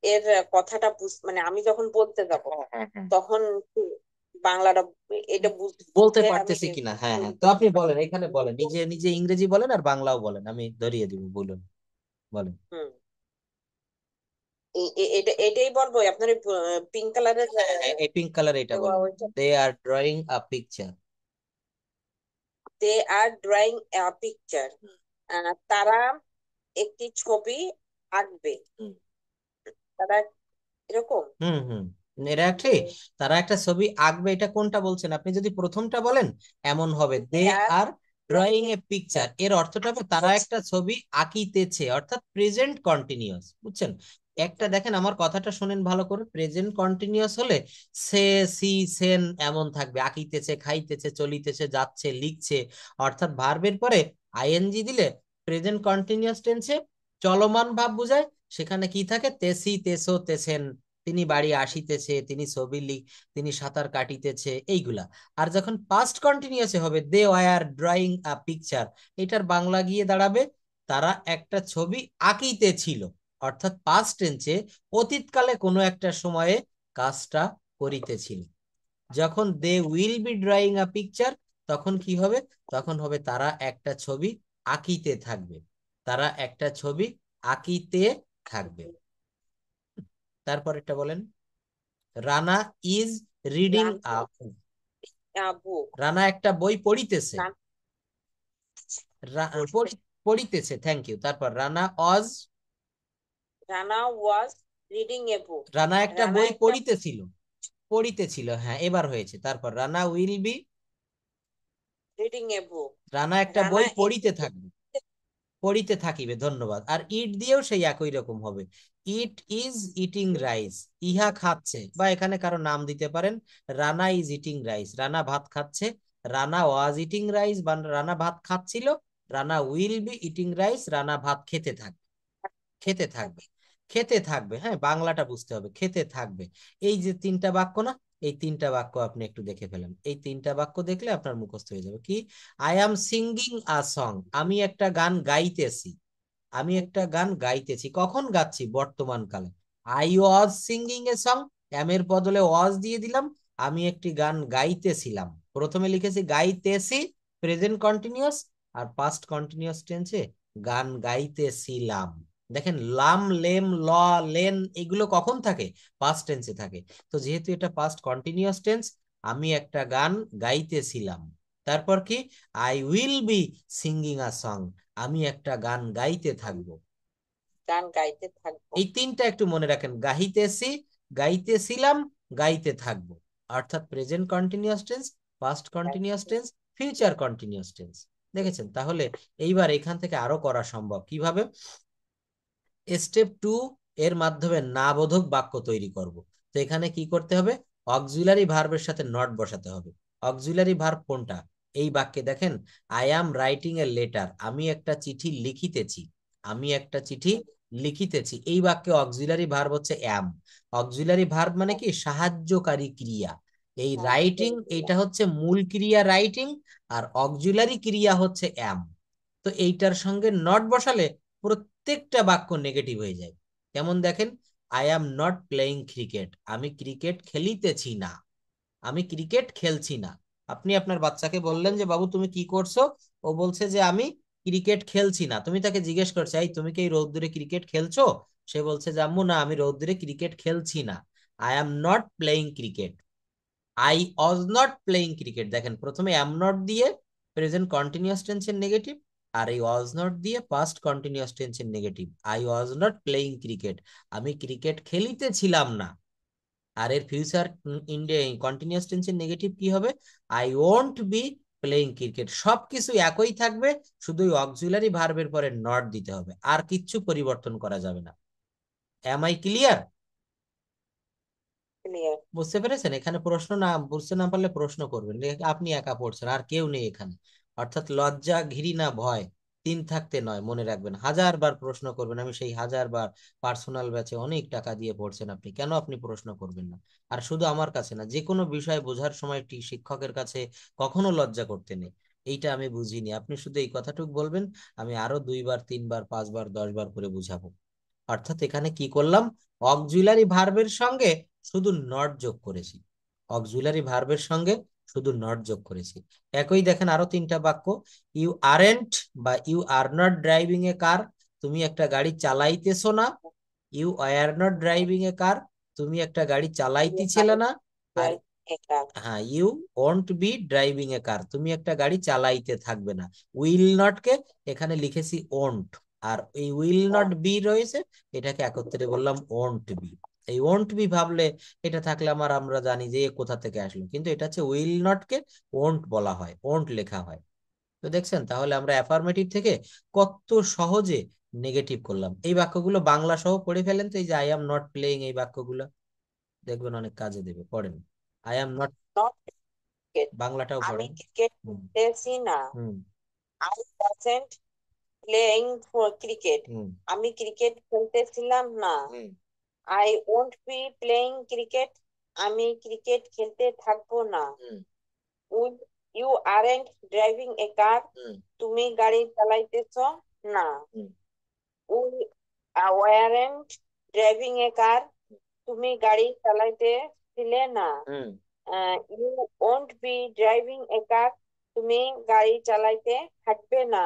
এর কথাটা মানে আমি যখন বলতে যাব হ্যাঁ, হ্যাঁ। তখন বাংলাটা এটা বলতে বুঝে আমি পারতেছি কিনা, হ্যাঁ হ্যাঁ, তো আপনি বলেন, এখানে বলেন, নিজে নিজে ইংরেজি বলেন আর বাংলাও বলেন, আমি ধরিয়ে দিব, বলুন, বলেন। হুম। এটাই বলবো আপনার পিঙ্ক কালারের হ্যাঁ, হ্যাঁ, এই পিঙ্ক কালার এটা বলেন। They are drawing a picture. They are drawing a picture. তারা একটি ছবি আঁকবে। তারা এরকম। হুম, হুম। এরা ঠিক, তারা একটা ছবি আঁকবে, এটা কোনটা বলছেন? আপনি যদি প্রথমটা বলেন এমন হবে, they they are are drawing drawing a a picture, এর অর্থটা হবে তারা একটা ছবি আঁকিতেছে, অর্থাৎ প্রেজেন্ট কন্টিনিউয়াস, বুঝছেন? একটা পিকচার। দেখেন, আমার কথাটা শোনেন ভালো করে। প্রেজেন্ট কন্টিনিউয়াস হলে সে, সি, সেন এমন থাকবে, আঁকিতেছে, খাইতেছে, চলিতেছে, যাচ্ছে, লিখছে। অর্থাৎ ভার্বের পরে আইএনজি দিলে প্রেজেন্ট কন্টিনিউয়াস টেন্সে চলমান ভাব বোঝায়। সেখানে কি থাকে? তেসি, তেসো, তেসেন। তিনি বাড়ি আসিতেছে, তিনি ছবি তিনি সাঁতার কাটিতেছে, এইগুলা। আর যখন পাস্ট কন্টিনিউয়াসে হবে, they were drawing a picture, এটার বাংলা গিয়ে দাঁড়াবে তারা একটা ছবি আঁকিতেছিল। অর্থাৎ পাস্ট টেন্সে অতীতকালে কোনো একটা সময়ে কাজটা করিতেছিল। যখন they will be drawing a picture, তখন কি হবে? তখন হবে তারা একটা ছবি আঁকিতে থাকবে, তারা একটা ছবি আঁকিতে থাকবে। তারপর এটা বলেন। Rana is reading run a, book. Rana একটা বই পড়িতেছে। পড়িতেছে, থ্যাংক ইউ। তারপর Rana was, Rana was reading a book. Rana একটা রানা বই একটা পড়িতেছিল, পড়িতেছিল, হ্যাঁ এবার হয়েছে। তারপর Rana will be, reading a book. Rana একটা রানা বই পড়িতে থাকবে, পড়িতে থাকিবে, ধন্যবাদ। আর ইট দিয়েও সেই একই রকম হবে। ইট ইজ ইটিং রাইস, ইহা খাচ্ছে, বা এখানে কারো নাম দিতে পারেন। Rana is eating rice, Rana ভাত খাচ্ছে। রানা ওয়াজ ইটিং রাইস, বা রানা ভাত খাচ্ছিল। Rana will be eating rice, Rana ভাত খেতে থাকবে, খেতে থাকবে, খেতে থাকবে। হ্যাঁ, বাংলাটা বুঝতে হবে, খেতে থাকবে। এই যে তিনটা বাক্য না, এই তিনটা বাক্য আপনি একটু দেখে ফেলেন। এই তিনটা বাক্য দেখলে আপনার মুখস্থ হয়ে যাবে। কি? I am singing a song, আমি একটা গান গাইতেছি। আমি একটা গান গাইতেছি, কখন গাচ্ছি? বর্তমান কালে। I was singing a song, am এর বদলে ওয়াজ দিয়ে দিলাম। আমি একটি গান গাইতেছিলাম, প্রথমে লিখেছি গাইতেছি, প্রেজেন্ট কন্টিনিউয়াস। আর পাস্ট কন্টিনিউয়াস টেন্সে গান গাইতেছিলাম। দেখেন, লাম, লেম, ল, লেন এগুলো কখন থাকে? পাস্ট টেন্সে থাকে। তো যেহেতু এটা পাস্ট কন্টিনিউয়াস টেন্স, আমি একটা গান গাইতেছিলাম। তারপর কি? I will be singing a song, আমি একটা গান গাইতে থাকবো। গান গাইতে থাকবো। এই তিনটা একটু মনে রাখেন, গাইতেছি, গাইতেছিলাম, গাইতে থাকবো। অর্থাৎ present continuous tense, past continuous tense, future continuous tense. দেখেছেন? তাহলে এইবার এখান থেকে আরো করা সম্ভব। কিভাবে? স্টেপ 2 এর মাধ্যমে না বোধক বাক্য তৈরি করব। তো এখানে কি করতে হবে? অক্সিলারি ভার্বের সাথে নট বসাতে হবে। অক্সিলারি ভার্ব কোনটা? এই বাক্যে দেখেন, I am writing a letter, আমি একটা চিঠি লিখিতেছি। আমি একটা চিঠি লিখিতেছি, এই বাক্যে অক্সিলারি ভার্ব হচ্ছে অ্যাম। অক্সিলারি ভার্ব মানে কি? সাহায্যকারী ক্রিয়া। এই রাইটিং, এটা হচ্ছে মূল ক্রিয়া রাইটিং, আর অক্সিলারি ক্রিয়া হচ্ছে অ্যাম। তো এইটার সঙ্গে নট বসালে প্রত্যেকটা বাক্য নেগেটিভ হয়ে যায়। যেমন দেখেন, I am not playing cricket, আমি ক্রিকেট খেলিতেছি না, আমি ক্রিকেট খেলছি না। আপনি আপনার বাচ্চাকে বললেন যে বাবু তুমি কি করছো, ও বলছে যে আমি ক্রিকেট খেলছি না। তুমি তাকে জিজ্ঞেস করছো, এই তুমি কি এই রোদ্দুরে ক্রিকেট খেলছো? সে বলছে যে আম্মু না, আমি রোদ্দুরে ক্রিকেট খেলছি না। I am not playing cricket. I was not playing cricket. দেখেন, প্রথমে অ্যাম নট দিয়ে প্রেজেন্ট কন্টিনিউয়াস টেন্সের নেগেটিভ, আর এই ওয়াজ নট দিয়ে পাস্ট কন্টিনিউয়াস টেন্সের negative. I was not playing cricket, আমি ক্রিকেট খেলিতেছিলাম না। আর এর ফিউচার ইন্ডিয়া কন্টিনিউয়াস টেন্সের নেগেটিভ কি হবে? I won't be playing cricket. সবকিছু একই থাকবে, শুধু অক্সিলারি ভার্বের পরে নট দিতে হবে, আর কিচ্ছু পরিবর্তন করা যাবে না। Am I clear? ক্লিয়ার। বুঝতে পেরেছেন? এখানে প্রশ্ন না বুঝতে না পারলে প্রশ্ন করবেন, আপনি একা পড়ছেন, আর কেউ নেই এখানে। অর্থাৎ লজ্জা, ঘৃণা, ভয় তিন থাকতে নয়, মনে রাখবেন। 1000 বার প্রশ্ন করবেন, আমি সেই 1000 বার পার্সোনাল ব্যাচে অনেক টাকা দিয়ে পড়ছেন আপনি, কেন আপনি প্রশ্ন করবেন না? আর শুধু আমার কাছে না, যে কোনো বিষয় বোঝার সময় শিক্ষকের কাছে কখনো লজ্জা করতে নেই। এইটা আমি বুঝিনি, আপনি শুধু এই কথাটুকু বলবেন, আমি আরো 2 বার 3 বার 5 বার 10 বার করে বুঝাবো। অর্থাৎ এখানে কি করলাম? অক্সিলারি ভার্বের সঙ্গে শুধু নট যোগ করেছি। অক্সিলারি ভার্বের সঙ্গে শুধু নট যোগ করেছি। একই দেখেন আরো 3টা বাক্য। ইউ আরেন্ট বা you are not driving a car, তুমি একটা গাড়ি চালাইতেছো না। You are not driving a car, তুমি একটা গাড়ি চালাইতেছিলে না। আর হ্যাঁ, you won't be driving a car, তুমি একটা গাড়ি চালাইতে থাকবে না। উইল নট কে এখানে লিখেছি ওন্ট, আর এই উইল নট বি রয়েছে, এটাকে একত্রে বললাম ওন্ট বি। এই ওন্ট বি ভাবলে এটা থাকলে আমরা জানি যে এ কোথা থেকে আসলো, কিন্তু এটা হচ্ছে উইল নট কে ওন্ট বলা হয়, ওন্ট লেখা হয়। তো দেখছেন, তাহলে আমরা অ্যাফার্মেটিভ থেকে কত সহজে নেগেটিভ করলাম। এই বাক্যগুলো বাংলা সহ পড়ে ফেলেন তো, এই যে আই এম নট প্লেইং, এই বাক্যগুলো দেখবেন অনেক কাজে দেবে, পড়েন। I am not, not cricket, বাংলাটাও আমি পড়েন। Cricket hmm. খেলতেছি না। হুম। I wasn't playing for cricket, hmm. আমি ক্রিকেট খেলতেছিলাম না। হুম। I won't be playing cricket, আমি ক্রিকেট খেলতে থাকবো না। হুম। Would you aren't driving a car, hmm. তুমি গাড়ি চালাইতেছ না। হুম। We weren't driving a car, তুমি গাড়ি চালাইতেছিলে না। হুম। You won't be driving a car, তুমি গাড়ি চালাইতে থাকবে না।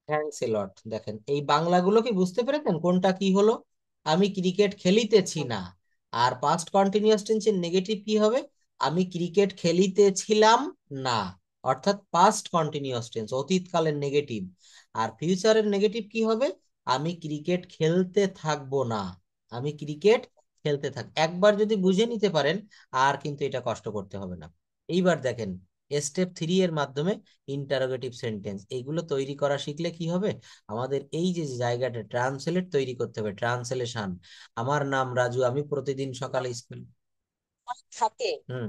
থ্যাঙ্কস এ লট। দেখেন, এই বাংলাগুলো কি বুঝতে পেরেছেন কোনটা কি হলো? আমি ক্রিকেট খেলিতেছি না, আর পাস্ট কন্টিনিউয়াস টেন্সের নেগেটিভ কি হবে? আমি ক্রিকেট খেলিতেছিলাম না, অর্থাৎ পাস্ট কন্টিনিউয়াস টেন্স, অতীতকালের নেগেটিভ। আর ফিউচারের নেগেটিভ কি হবে? আমি ক্রিকেট খেলতে থাকবো না, আমি ক্রিকেট খেলতে থাক। একবার যদি বুঝে নিতে পারেন, আর কিন্তু এটা কষ্ট করতে হবে না। এইবার দেখেন, স্টেপ 3 এর মাধ্যমে ইন্টারোগেটিভ সেন্টেন্স এইগুলো তৈরি করা শিখলে কি হবে? আমাদের এই যে জায়গাটা ট্রান্সলেট তৈরি করতে হবে, ট্রান্সলেশন। আমার নাম রাজু, আমি প্রতিদিন সকালে স্কুল। থাকে হুম।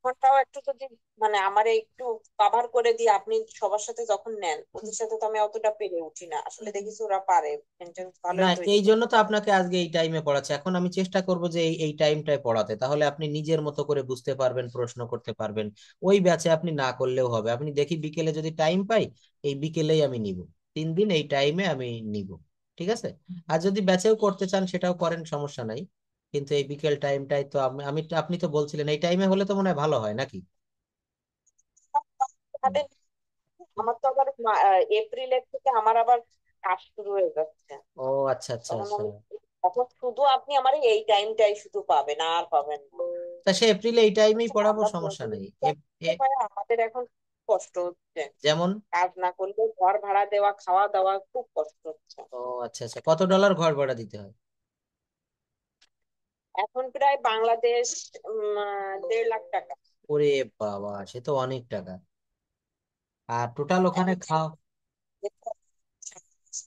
ঘন্টাও একটু যদি মানে আমার একটু কভার করে দিয়ে আপনি সবার সাথে যখন নেন, ওদের সাথে তো আমি অতটা পেরে উঠি না, আসলে দেখেছি ওরা পারে সেন্টেন্স না, ভালোই তৈরি এই জন্য করতে তো পারে। আপনাকে আজকে এই টাইমে পড়াচ্ছে। এখন আমি চেষ্টা করব যে এই এই টাইমটায় পড়াতে, তাহলে আপনি নিজের মতো করে বুঝতে পারবেন, প্রশ্ন করতে পারবেন। ওই ব্যাচে আপনি না করলেও হবে, আপনি দেখি বিকেলে যদি টাইম পাই, এই বিকেলেই আমি নিব। 3 দিন এই টাইমে আমি নিব, ঠিক আছে? আর যদি ব্যাচেও করতে চান সেটাও করেন, সমস্যা নাই। কিন্তু এই বিকেল টাইমটাই তো আমি আমি আপনি তো বলছিলেন এই টাইমে হলে তো মনে হয় ভালো হয় নাকি? হুম। হাতে আমার তো আবার এপ্রিলের থেকে আমার আবার কাজ শুরু হয়ে যাচ্ছে। ও আচ্ছা আচ্ছা তখন আচ্ছা। আমি তখন শুধু আপনি আমার এই টাইমটাই শুধু পাবেন, আর পাবেন না। তা সে এপ্রিলে এই টাইমেই আচ্ছা, পড়াবো, আমরা সমস্যা নতুন নেই। এ- হয় আমাদের এখন কষ্ট হচ্ছে, যেমন? কাজ না করলে ঘর ভাড়া দেওয়া খাওয়া দাওয়া খুব কষ্ট হচ্ছে। ও আচ্ছা আচ্ছা, কত ডলার ঘর ভাড়া দিতে হয়? এখন প্রায় বাংলাদেশ 1.5 লাখ টাকা। ওরে বাবা, সে তো অনেক টাকা। আর টোটাল ওখানে এখন খাওয়া?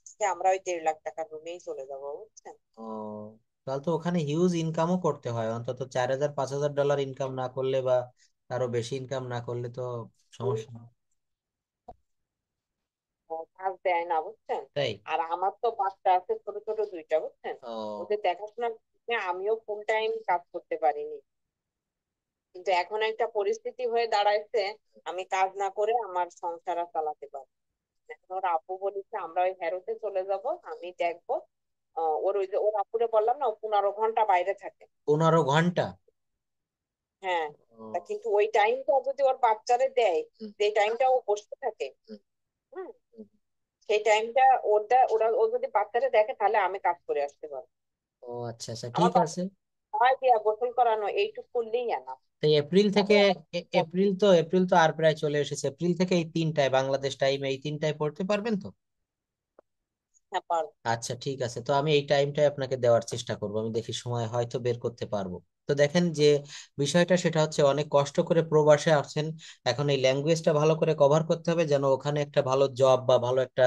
থেকে আমরা ওই 1.5 লাখ টাকা রুমেই চলে যাবো, বুঝছেন। ও, তাহলে তো ওখানে হিউজ ইনকামও করতে হয়, অন্তত 4000 5000 ডলার ইনকাম না করলে, বা আরো বেশি ইনকাম না করলে তো সমস্যা। কাজ দেয় না, বুঝছেন। তাই? আর আমার তো বাচ্চা আছে ছোট ছোট দুইটা, বুঝছেন। ও। ওদের দেখাশোনা নিয়ে আমিও ফুল টাইম কাজ করতে পারিনি, কিন্তু এখন একটা পরিস্থিতি হয়ে দাঁড়াইছে, আমি কাজ না করে আমার সংসার আর চালাতে পারবো না। এখন ওর আব্বু বলেছে আমরা ওই হ্যারোতে চলে যাব, আমি দেখবো। ওর ওই যে ওর আপুরে বললাম না, ও 15 ঘন্টা বাইরে থাকে। 15 ঘন্টা? হ্যাঁ। ও। তা কিন্তু ওই টাইমটা যদি ওর বাচ্চারে দেয়, হুম। যে টাইমটা ও বসে থাকে, হুম। হুম, সেই টাইমটা ও যদি বাচ্চাটা দেখে তাহলে আমি কাজ করে আসতে পারবো। ও আচ্ছা আচ্ছা, আমার ঠিক আছে। বাচ্চা দিয়া গোসল করানো এইটুকু করলেই না। তো এপ্রিল থেকে, আমি এপ্রিল তো আর প্রায় চলে এসেছে, এপ্রিল থেকে এই 3টায় বাংলাদেশ টাইম, এই 3টায় পড়তে পারবেন তো? হ্যাঁ পারবো। আচ্ছা ঠিক আছে, তো আমি এই টাইমটাই আপনাকে দেওয়ার চেষ্টা করব, আমি দেখি সময় হয়তো বের করতে পারবো। তো দেখেন যে বিষয়টা সেটা হচ্ছে অনেক কষ্ট করে প্রবাসে আছেন, এখন এই ল্যাঙ্গুয়েজটা ভালো করে কভার করতে হবে যেন ওখানে একটা ভালো জব বা ভালো একটা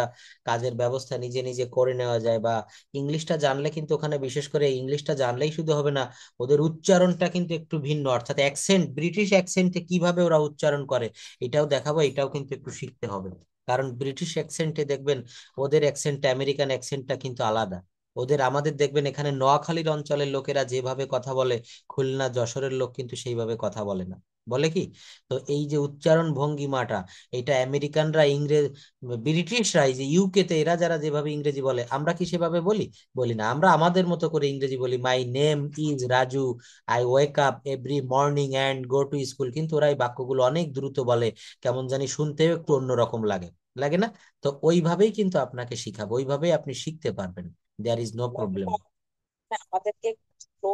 কাজের ব্যবস্থা নিজে নিজে করে নেওয়া যায়। বা ইংলিশটা জানলে কিন্তু ওখানে, বিশেষ করে ইংলিশটা জানলেই শুধু হবে না, ওদের উচ্চারণটা কিন্তু একটু ভিন্ন, অর্থাৎ অ্যাকসেন্ট, ব্রিটিশ অ্যাকসেন্টে কিভাবে ওরা উচ্চারণ করে এটাও দেখাবো, এটাও কিন্তু একটু শিখতে হবে। কারণ ব্রিটিশ অ্যাকসেন্টে দেখবেন ওদের অ্যাকসেন্টটা, আমেরিকান অ্যাকসেন্টটা কিন্তু আলাদা। ওদের, আমাদের দেখবেন এখানে নোয়াখালীর অঞ্চলের লোকেরা যেভাবে কথা বলে, খুলনা যশোরের লোক কিন্তু সেইভাবে কথা বলে না। বলে কি? তো এই যে উচ্চারণ ভঙ্গিমাটা, এটা আমেরিকানরা, ইংরেজ, ব্রিটিশরা, এই যে ইউকে তে এরা যারা যেভাবে ইংরেজি বলে, আমরা কি সেভাবে বলি? বলি না, আমরা আমাদের মতো করে ইংরেজি বলি, my name is Raju, I wake up every morning and go to school, কিন্তু ওরা এই বাক্যগুলো অনেক দ্রুত বলে, কেমন জানি শুনতেও একটু অন্যরকম লাগে, লাগে না? তো ওইভাবেই কিন্তু আপনাকে শিখাবো, ওইভাবেই আপনি শিখতে পারবেন, দেয়ার ইজ নো প্রবলেম। আমাদেরকে স্লো।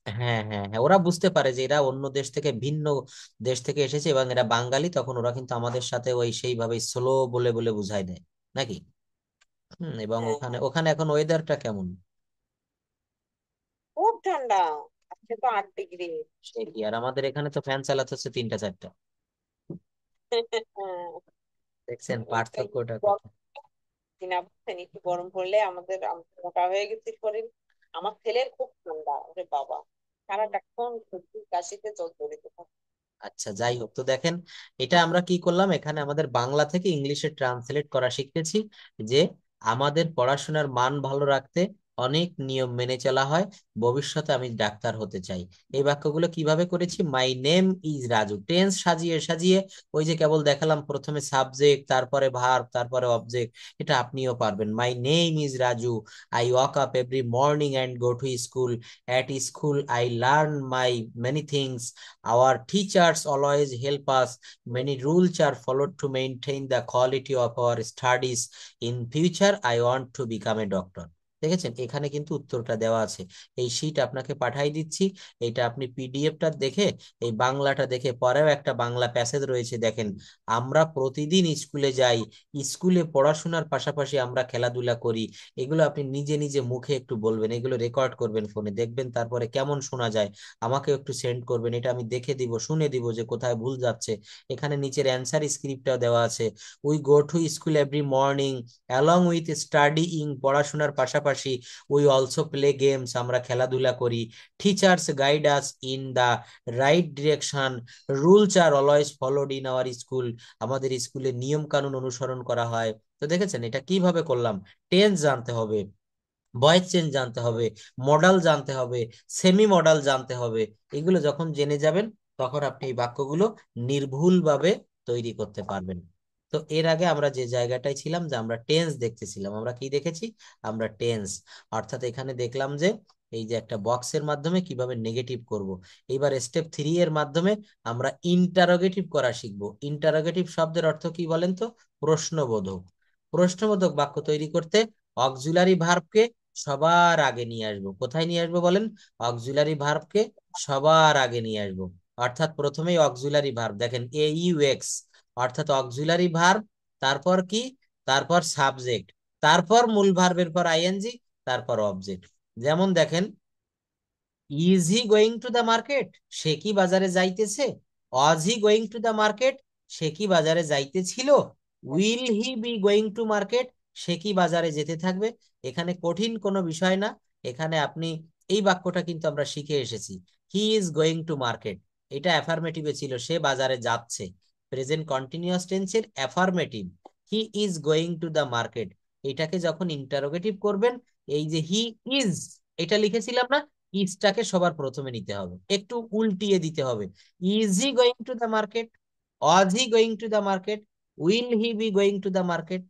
হ্যাঁ হ্যাঁ হ্যাঁ, ওরা বুঝতে পারে যে এরা অন্য দেশ থেকে, ভিন্ন দেশ থেকে এসেছে এবং এরা বাঙালি, তখন ওরা কিন্তু আমাদের সাথে ওই সেইভাবে স্লো বলে বলে বুঝাই দেয়, নাকি? এবং হ্যাঁ ওখানে, হ্যাঁ, ওখানে এখন ওয়েদারটা কেমন? খুব ঠান্ডা। আজকে তো 8 ডিগ্রি। সে কি, আর আমাদের এখানে তো ফ্যান চালাতে হচ্ছে 3টা 4টা। দেখছেন ওইটাই পার্থক্যটা গরম কোথায়? দিন, বুঝছেন, একটু গরম পড়লে আমাদের মোটা হয়ে গেছে শরীর। আমার ছেলের খুব ঠান্ডা, ওরে বাবা, সারাটাক্ষণ সর্দি কাশিতে জড়িত থাকে। আচ্ছা যাই হোক, তো দেখেন এটা আমরা কি করলাম, এখানে আমাদের বাংলা থেকে ইংলিশে ট্রান্সলেট করা শিখতেছি, যে আমাদের পড়াশোনার মান ভালো রাখতে অনেক নিয়ম মেনে চলা হয়, ভবিষ্যতে আমি ডাক্তার হতে চাই। এই বাক্যগুলো কিভাবে করেছি, my name is Raju, tense সাজিয়ে সাজিয়ে, ওই যে কেবল দেখালাম প্রথমে সাবজেক্ট, তারপরে ভার্ব, তারপরে অবজেক্ট, এটা আপনিও পারবেন। My name is Raju, I walk up every morning and go to school, at school I learn my many things, our teachers always help us. Many rules are followed to maintain the quality of our studies. In future, I want to become a doctor. দেখেছেন এখানে কিন্তু উত্তরটা দেওয়া আছে, এই sheet আপনাকে পাঠাই দিচ্ছি, এটা আপনি পিডিএফটা দেখে, এই বাংলাটা দেখে, পরেও একটা বাংলা প্যাসেজ রয়েছে দেখেন, আমরা প্রতিদিন স্কুলে যাই, স্কুলে পড়াশোনার পাশাপাশি আমরা খেলাধুলা করি, এগুলো আপনি নিজে নিজে মুখে একটু বলবেন, এগুলো রেকর্ড করবেন ফোনে, দেখবেন তারপরে কেমন শোনা যায়, আমাকে একটু সেন্ড করবেন, এটা আমি দেখে দিব, শুনে দিব যে কোথায় ভুল যাচ্ছে। এখানে নিচের অ্যান্সার স্ক্রিপ্টটাও দেওয়া আছে, we go to school every morning along with studying, পড়াশোনার পাশাপাশি উই অলসো প্লে গেমস, আমরা খেলাধুলা করি, teachers guide us in the right direction, rules are always followed in our school, আমাদের স্কুলে নিয়ম কানুন অনুসরণ করা হয়। তো দেখেছেন এটা কিভাবে করলাম, টেন্স জানতে হবে, ভয়েস চেঞ্জ জানতে হবে, মডাল জানতে হবে, সেমি মডাল জানতে হবে, এগুলো যখন জেনে যাবেন তখন আপনি এই বাক্যগুলো নির্ভুলভাবে তৈরি করতে পারবেন। তো এর আগে আমরা যে জায়গাটায় ছিলাম, যে আমরা টেন্স দেখতেছিলাম, আমরা কি দেখেছি, আমরা টেন্স, অর্থাৎ এখানে দেখলাম যে এই যে একটা বক্সের মাধ্যমে কিভাবে নেগেটিভ করব। এবার স্টেপ 3 এর মাধ্যমে আমরা ইন্টারোগেটিভ করা শিখবো। ইন্টারোগেটিভ শব্দের অর্থ কি বলেন তো? প্রশ্নবোধক। প্রশ্নবোধক বাক্য তৈরি করতে অক্সিলারি ভার্বকে সবার আগে নিয়ে আসবো, কোথায় নিয়ে আসবো বলেন? অক্সিলারি ভার্বকে সবার আগে নিয়ে আসবো। অর্থাৎ প্রথমেই অক্সিলারি ভার্ব, দেখেন এ ইউ এক্স, অর্থাৎ অক্সিলারি ভার্ব, তারপর কি, তারপর সাবজেক্ট, তারপর মূল ভার্বের পর আইএনজি, তারপর অবজেক্ট। যেমন দেখেন, is he going to the market, সে কি বাজারে যাইতেছে? Was he going to the market, সে কি বাজারে যাইতেছিল? Will he be going to market, সে কি বাজারে যেতে থাকবে? এখানে কঠিন কোনো বিষয় না, এখানে আপনি, এই বাক্যটা কিন্তু আমরা শিখে এসেছি, হি ইজ গোয়িং টু মার্কেট, এটা অ্যাফার্মেটিভে ছিল, সে বাজারে যাচ্ছে, প্রেজেন্ট কন্টিনিউয়াস টেন্সের affirmative, he is going to the market. এটাকে যখন ইন্টারোগেটিভ করবেন, এই যে হি ইজ, এটা লিখেছিলাম না, ইজটাকে সবার প্রথমে নিতে হবে, একটু উল্টিয়ে দিতে হবে, is he going to the market, was he going to the market, will he be going to the market.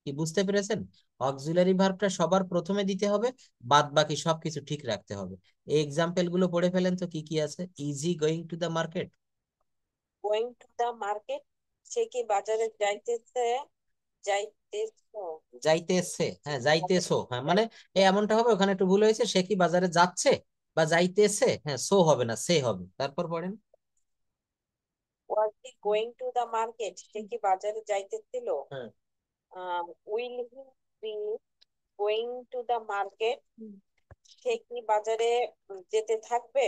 কি বুঝতে পেরেছেন? অক্সিলারি ভার্বটা সবার প্রথমে দিতে হবে, বাদ বাকি সবকিছু ঠিক রাখতে হবে। এই এক্সাম্পল গুলো পড়ে ফেলেন তো, কি কি আছে, is he going to the market, going to the market, সে কি বাজারে যাইতেছে, যাইতেছো, যাইতেছে, হ্যাঁ যাইতেছো, হ্যাঁ মানে যাইতেছে। এমনটা হবে, ওখানে একটু ভুল হয়েছে, সে কি বাজারে যাচ্ছে বা যাইতেছে, হ্যাঁ সো হবে না, সে হবে। তারপর পড়েন। Was he going to the market, সে কি বাজারে যাইতেছিল। হ্যাঁ। Will he be going to the market, সে কি বাজারে যেতে থাকবে।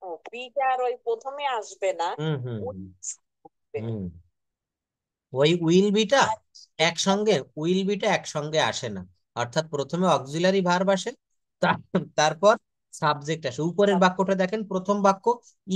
ও, বিটা আর ওই প্রথমে আসবে না, হুম হুম will হুম আসবে। হুম। ওই উইল বিটা আর একসঙ্গে, উইল বিটা একসঙ্গে আসে না, অর্থাৎ প্রথমে অক্সিলারি ভার্ব আসে, তারপর সাবজেক্ট আসে। উপরের বাক্যটা দেখেন, প্রথম বাক্য,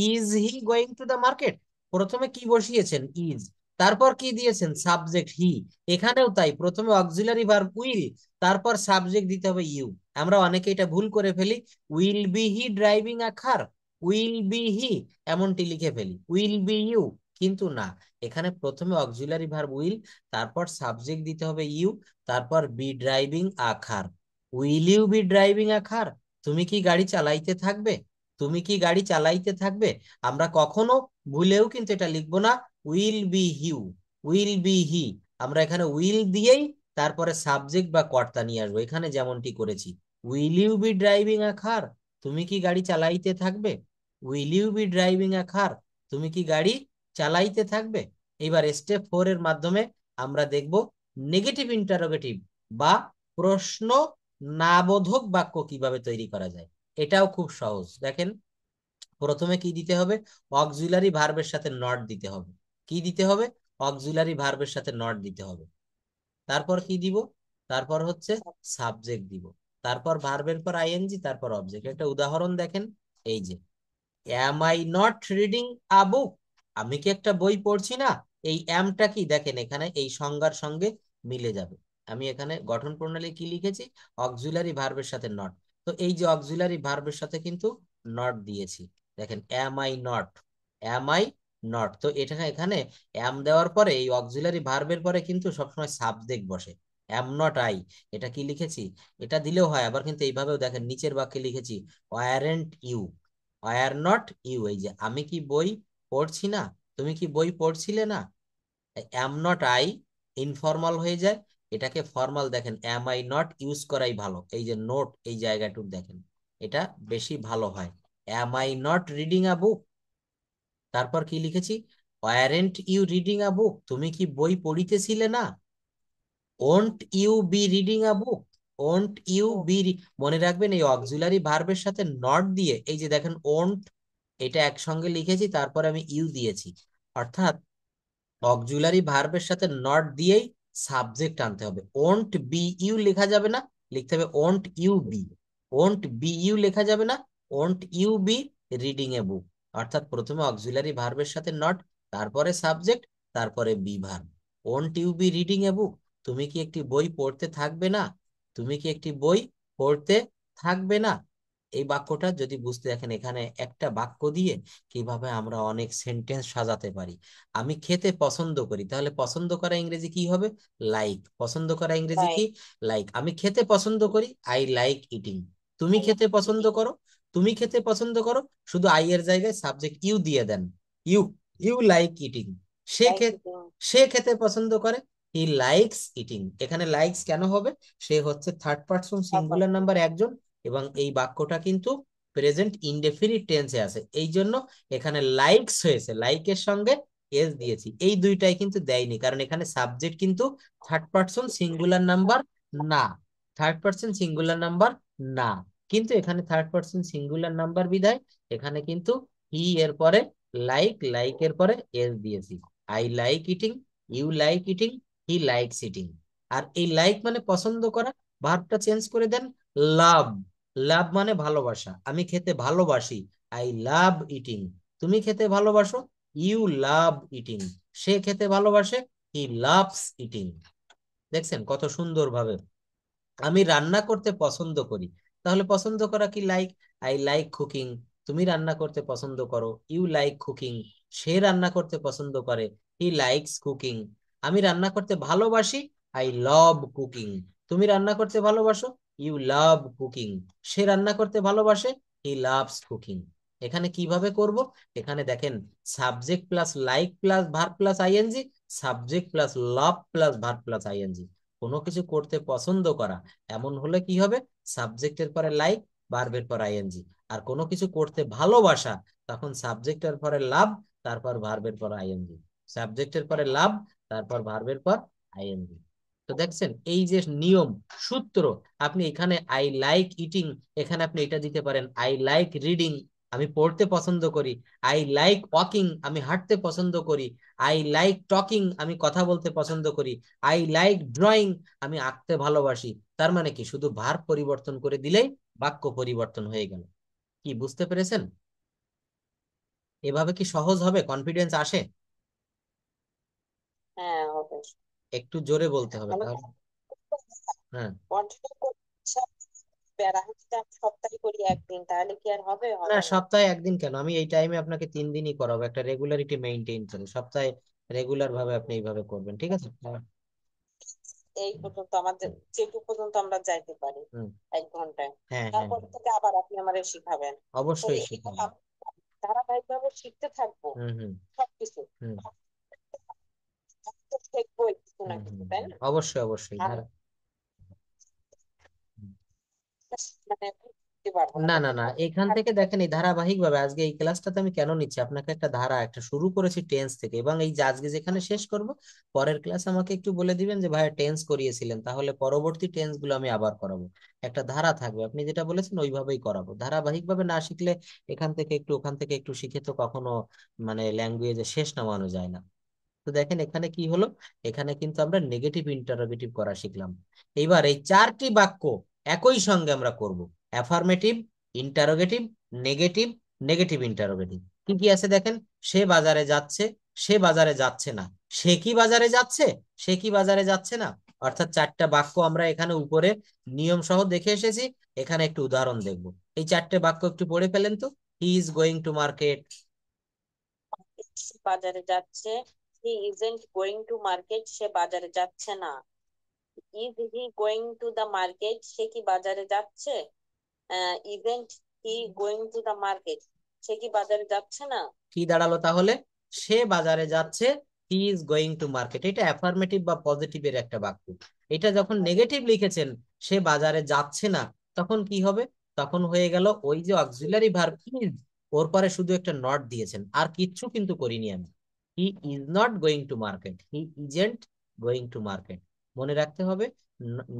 is he going to the market, প্রথমে কি বসিয়েছেন, ইজ, তারপর কি দিয়েছেন, সাবজেক্ট হি। এখানেও তাই, প্রথমে অক্সিলারি ভার্ব উইল, তারপর সাবজেক্ট দিতে হবে ইউ। আমরা অনেকে এটা ভুল করে ফেলি, will be he driving a car, will be he এমনটি লিখে ফেলি, উইল বি ইউ, কিন্তু না, এখানে প্রথমে অক্সিলারি ভার্ব উইল, তারপর সাবজেক্ট দিতে হবে ইউ, তারপর be driving a car. Will you be driving a car, তুমি কি গাড়ি চালাইতে থাকবে, তুমি কি গাড়ি চালাইতে থাকবে। আমরা কখনো ভুলেও কিন্তু এটা লিখবো না will be he, will be he, আমরা এখানে উইল দিয়েই তারপরে সাবজেক্ট বা কর্তা নিয়ে আসবো, এখানে যেমনটি করেছি। Will you be driving a car, তুমি কি গাড়ি চালাইতে থাকবে, will you be driving a car, তুমি কি গাড়ি চালাইতে থাকবে। এবার স্টেপ 4 এর মাধ্যমে আমরা দেখব নেগেটিভ ইন্টারোগেটিভ বা প্রশ্ন না বোধক বাক্য কিভাবে তৈরি করা যায়। এটাও খুব সহজ, দেখেন। প্রথমে কি দিতে হবে, অক্সিলারি ভার্বের সাথে নট দিতে হবে। কি দিতে হবে, অক্সিলারি ভার্বের সাথে নট দিতে হবে। তারপর কি দিব, তারপর হচ্ছে সাবজেক্ট দিব, তারপর ভার্বের পর আইএনজি, তারপর অবজেক্ট। একটা উদাহরণ দেখেন, এই যে am I not reading a book, আমি কি একটা বই পড়ছি না। এই অ্যামটা কি দেখেন এখানে এই সংজ্ঞার সঙ্গে মিলে যাবে। আমি এখানে গঠন প্রণালী কি লিখেছি, অক্সিলারি ভার্বের সাথে নট, তো এই যে অক্সিলারি ভার্বের সাথে কিন্তু নট দিয়েছি। দেখেন অ্যাম I not, am I not, তো এটা এখানে অ্যাম দেওয়ার পরে এই অক্সিলারি ভার্বের পরে কিন্তু সবসময় সাবজেক্ট বসে, অ্যাম নট আই, এটা কি লিখেছি, এটা দিলেও হয়, আবার কিন্তু এইভাবেও দেখেন নিচের বাক্যে লিখেছি weren't you, are not you, এই যে আমি কি বই পড়ছি না, তুমি কি বই পড়ছিলে না। অ্যাম নট আই ইনফর্মাল হয়ে যায়, এটাকে ফর্মাল দেখেন অ্যাম আই নট ইউজ করাই ভালো, এই যে নোট এই জায়গাটুকু দেখেন, এটা বেশি ভালো হয়। Am I not reading a book, তারপর কি লিখেছি, weren't you reading a book, তুমি কি বই পড়িতেছিলে না। Won't you be reading a book, won't you be, মনে রাখবেন এই অক্সিলারি ভার্বের সাথে নট দিয়ে, এই যে দেখেন ওন্ট, এটা একসঙ্গে লিখেছি, তারপরে আমি ইউ দিয়েছি, অর্থাৎ অক্সিলারি ভার্বের সাথে নট দিয়েই সাবজেক্ট আনতে হবে। ওন্ট বি ইউ লেখা যাবে না, লিখতে হবে won't you be, won't be you লেখা যাবে না, won't you be reading a book, অর্থাৎ প্রথমে অক্সিলারি ভার্বের সাথে নট, তারপরে সাবজেক্ট, তারপরে be verb. Won't you be reading a book, তুমি কি একটি বই পড়তে থাকবে না, তুমি কি একটি বই পড়তে থাকবে না। এই বাক্যটা যদি বুঝতে দেখেন, এখানে একটা বাক্য দিয়ে কিভাবে আমরা অনেক সেন্টেন্স সাজাতে পারি। আমি খেতে পছন্দ করি, তাহলে পছন্দ করা ইংরেজি কি হবে, লাইক, পছন্দ করা ইংরেজি কি, লাইক, লাইক। আমি খেতে পছন্দ করি, আই লাইক ইটিং। তুমি আই খেতে পছন্দ ইটিং, করো, তুমি খেতে পছন্দ করো, শুধু আই এর জায়গায় সাবজেক্ট ইউ দিয়ে দেন, ইউ, ইউ লাইক ইটিং। সে লাইক খেতে, ইটিং, সে খেতে পছন্দ করে, হি লাইকস ইটিং। এখানে লাইকস কেন হবে, সে হচ্ছে থার্ড পারসন সিঙ্গুলার নাম্বার একজন, এবং এই বাক্যটা কিন্তু প্রেজেন্ট ইনডেফিনিট টেন্সে আছে, এই জন্য এখানে লাইকস হয়েছে, লাইকের সঙ্গে এস দিয়েছি, এই দুইটাই কিন্তু দেয়নি, কারণ এখানে সাবজেক্ট কিন্তু থার্ড পারসন সিঙ্গুলার নাম্বার না, থার্ড পারসন সিঙ্গুলার নাম্বার না, কিন্তু এখানে থার্ড পারসন সিঙ্গুলার নাম্বার বিধায় এখানে কিন্তু হি এর পরে লাইক, লাইক এর পরে এস দিয়েছি। I like eating, you like eating, he likes eating. আর এই লাইক মানে পছন্দ করা, ভার্বটা চেঞ্জ করে দেন, লাভ, লাভ মানে ভালোবাসা, আমি খেতে ভালোবাসি, আই লাভ ইটিং। তুমি খেতে ভালোবাসো, ইউ লাভ ইটিং। সে খেতে ভালোবাসে, হি লাভস ইটিং। দেখছেন কত সুন্দর ভাবে। আমি রান্না করতে পছন্দ করি, তাহলে পছন্দ করা কি, লাইক, আই লাইক কুকিং। তুমি রান্না করতে পছন্দ করো, ইউ লাইক কুকিং। সে রান্না করতে পছন্দ করে, হি লাইকস কুকিং। আমি রান্না করতে ভালোবাসি, আই লাভ কুকিং। তুমি রান্না করতে ভালোবাসো, ইউ লাভ কুকিং। সে রান্না করতে ভালোবাসে, হি লাভস কুকিং। এখানে কিভাবে করব, এখানে দেখেন subject plus like plus verb plus ING, subject plus love plus verb plus ING. কোনো কিছু করতে পছন্দ করা, এমন হলে কি হবে? সাবজেক্টের পরে লাইক, ভার্বের পর আইএনজি। আর কোনো কিছু করতে ভালোবাসা, তখন সাবজেক্টের পরে লাভ, তারপর ভার্বের পর আইএনজি। সাবজেক্টের পরে লাভ, তারপর ভার্বের পর আইএনজি। তো দেখছেন এই যে নিয়ম, সূত্র। আপনি এখানে আই লাইক ইটিং, এখানে আপনি এটা দিতে পারেন আই লাইক রিডিং, আমি পড়তে পছন্দ করি। আই লাইক ওয়াকিং, আমি হাঁটতে পছন্দ করি। আই লাইক টকিং, আমি কথা বলতে পছন্দ করি। আই লাইক ড্রয়িং, আমি আঁকতে ভালোবাসি। তার মানে কি, শুধু ভার্ব পরিবর্তন করে দিলেই বাক্য পরিবর্তন হয়ে গেল। কি বুঝতে পেরেছেন? এভাবে কি সহজ হবে? কনফিডেন্স আসে? হ্যাঁ, হবে। একটু জোরে বলতে হবে আমি তাহলে। হ্যাঁ। কন্টিনিউ করছি, প্যারা যদি আমি সপ্তাহে করি একদিন, তাহলে কি আর হবে? না, হবে না। সপ্তাহে একদিন কেন, আমি এই টাইমে আপনাকে 3 দিনই করাবো, একটা রেগুলারিটি মেইনটেইন করে সপ্তাহে রেগুলার ভাবে আপনি এইভাবে করবেন, ঠিক আছে? হ্যাঁ। এই পর্যন্ত আমাদের, যেটুকু পর্যন্ত আমরা যাইতে পারি, হুম। 1 ঘন্টায়। হ্যাঁ, হ্যাঁ, তারপর থেকে আবার আপনি আমাদের শিখাবেন। তো অবশ্যই এরকম শিখাবো। ধারাবাহিক ভাবে শিখতে থাকবো হুম, হুম, সবকিছু। হুম, তো শিখবো কিছু না হুম, কিছু, হুম, তাই হুম। না? অবশ্যই, অবশ্যই আর ধারা। মানে বুঝতে পারবো না না, না, তখন না, তো। এখান থেকে দেখেন এই ধারাবাহিক ভাবে আজকে এই ক্লাসটাতে আমি কেন নিচ্ছি, আপনাকে একটা ধারা একটা শুরু করেছি টেন্স থেকে, এবং এই যে আজকে যেখানে শেষ করব, পরের ক্লাস আমাকে একটু বলে দিবেন যে ভাইয়া টেন্স করিয়েছিলেন, তাহলে পরবর্তী টেন্স গুলো আমি আবার করাবো। একটা ধারা থাকবে, আপনি যেটা বলেছেন ওইভাবেই করাবো। ধারাবাহিক ভাবে না শিখলে এখান থেকে একটু ওখান থেকে একটু শিখে তো কখনো মানে ল্যাঙ্গুয়েজে শেষ নামানো যায় না। তো দেখেন এখানে কি হলো, এখানে কিন্তু আমরা নেগেটিভ ইন্টারোগেটিভ করা শিখলাম। এইবার এই 4টি বাক্য একই সঙ্গে আমরা করব, affirmative, interrogative, negative, negative interrogative. কি কি আছে দেখেন, সে বাজারে যাচ্ছে, সে বাজারে যাচ্ছে না, সে কি বাজারে যাচ্ছে, সে কি বাজারে যাচ্ছে না। অর্থাৎ 4টা বাক্য আমরা এখানে উপরে নিয়ম সহ দেখে এসেছি, এখানে একটু উদাহরণ দেখব। এই 4টে বাক্য একটু পড়ে ফেলেন তো। He is going to market. সে বাজারে যাচ্ছে। He isn't going to market, সে বাজারে যাচ্ছে না। Is he going to the market, সে কি বাজারে যাচ্ছে? Isn't he going to the market, সে কি বাজারে যাচ্ছে না? কি দাঁড়ালো তাহলে? সে বাজারে যাচ্ছে, হি ইজ গোয়িং টু মার্কেট, এটা অ্যাফার্মেটিভ বা পজিটিভের একটা বাক্য। এটা যখন নেগেটিভ লিখেছেন, সে বাজারে যাচ্ছে না, তখন কি হবে? তখন হয়ে গেল ওই যে অক্সিলারি ভার্ব ইজ, ওর পরে শুধু একটা নট দিয়েছেন, আর কিচ্ছু কিন্তু করিনি আমি। হি is not going to market, he isn't going to market. মনে রাখতে হবে,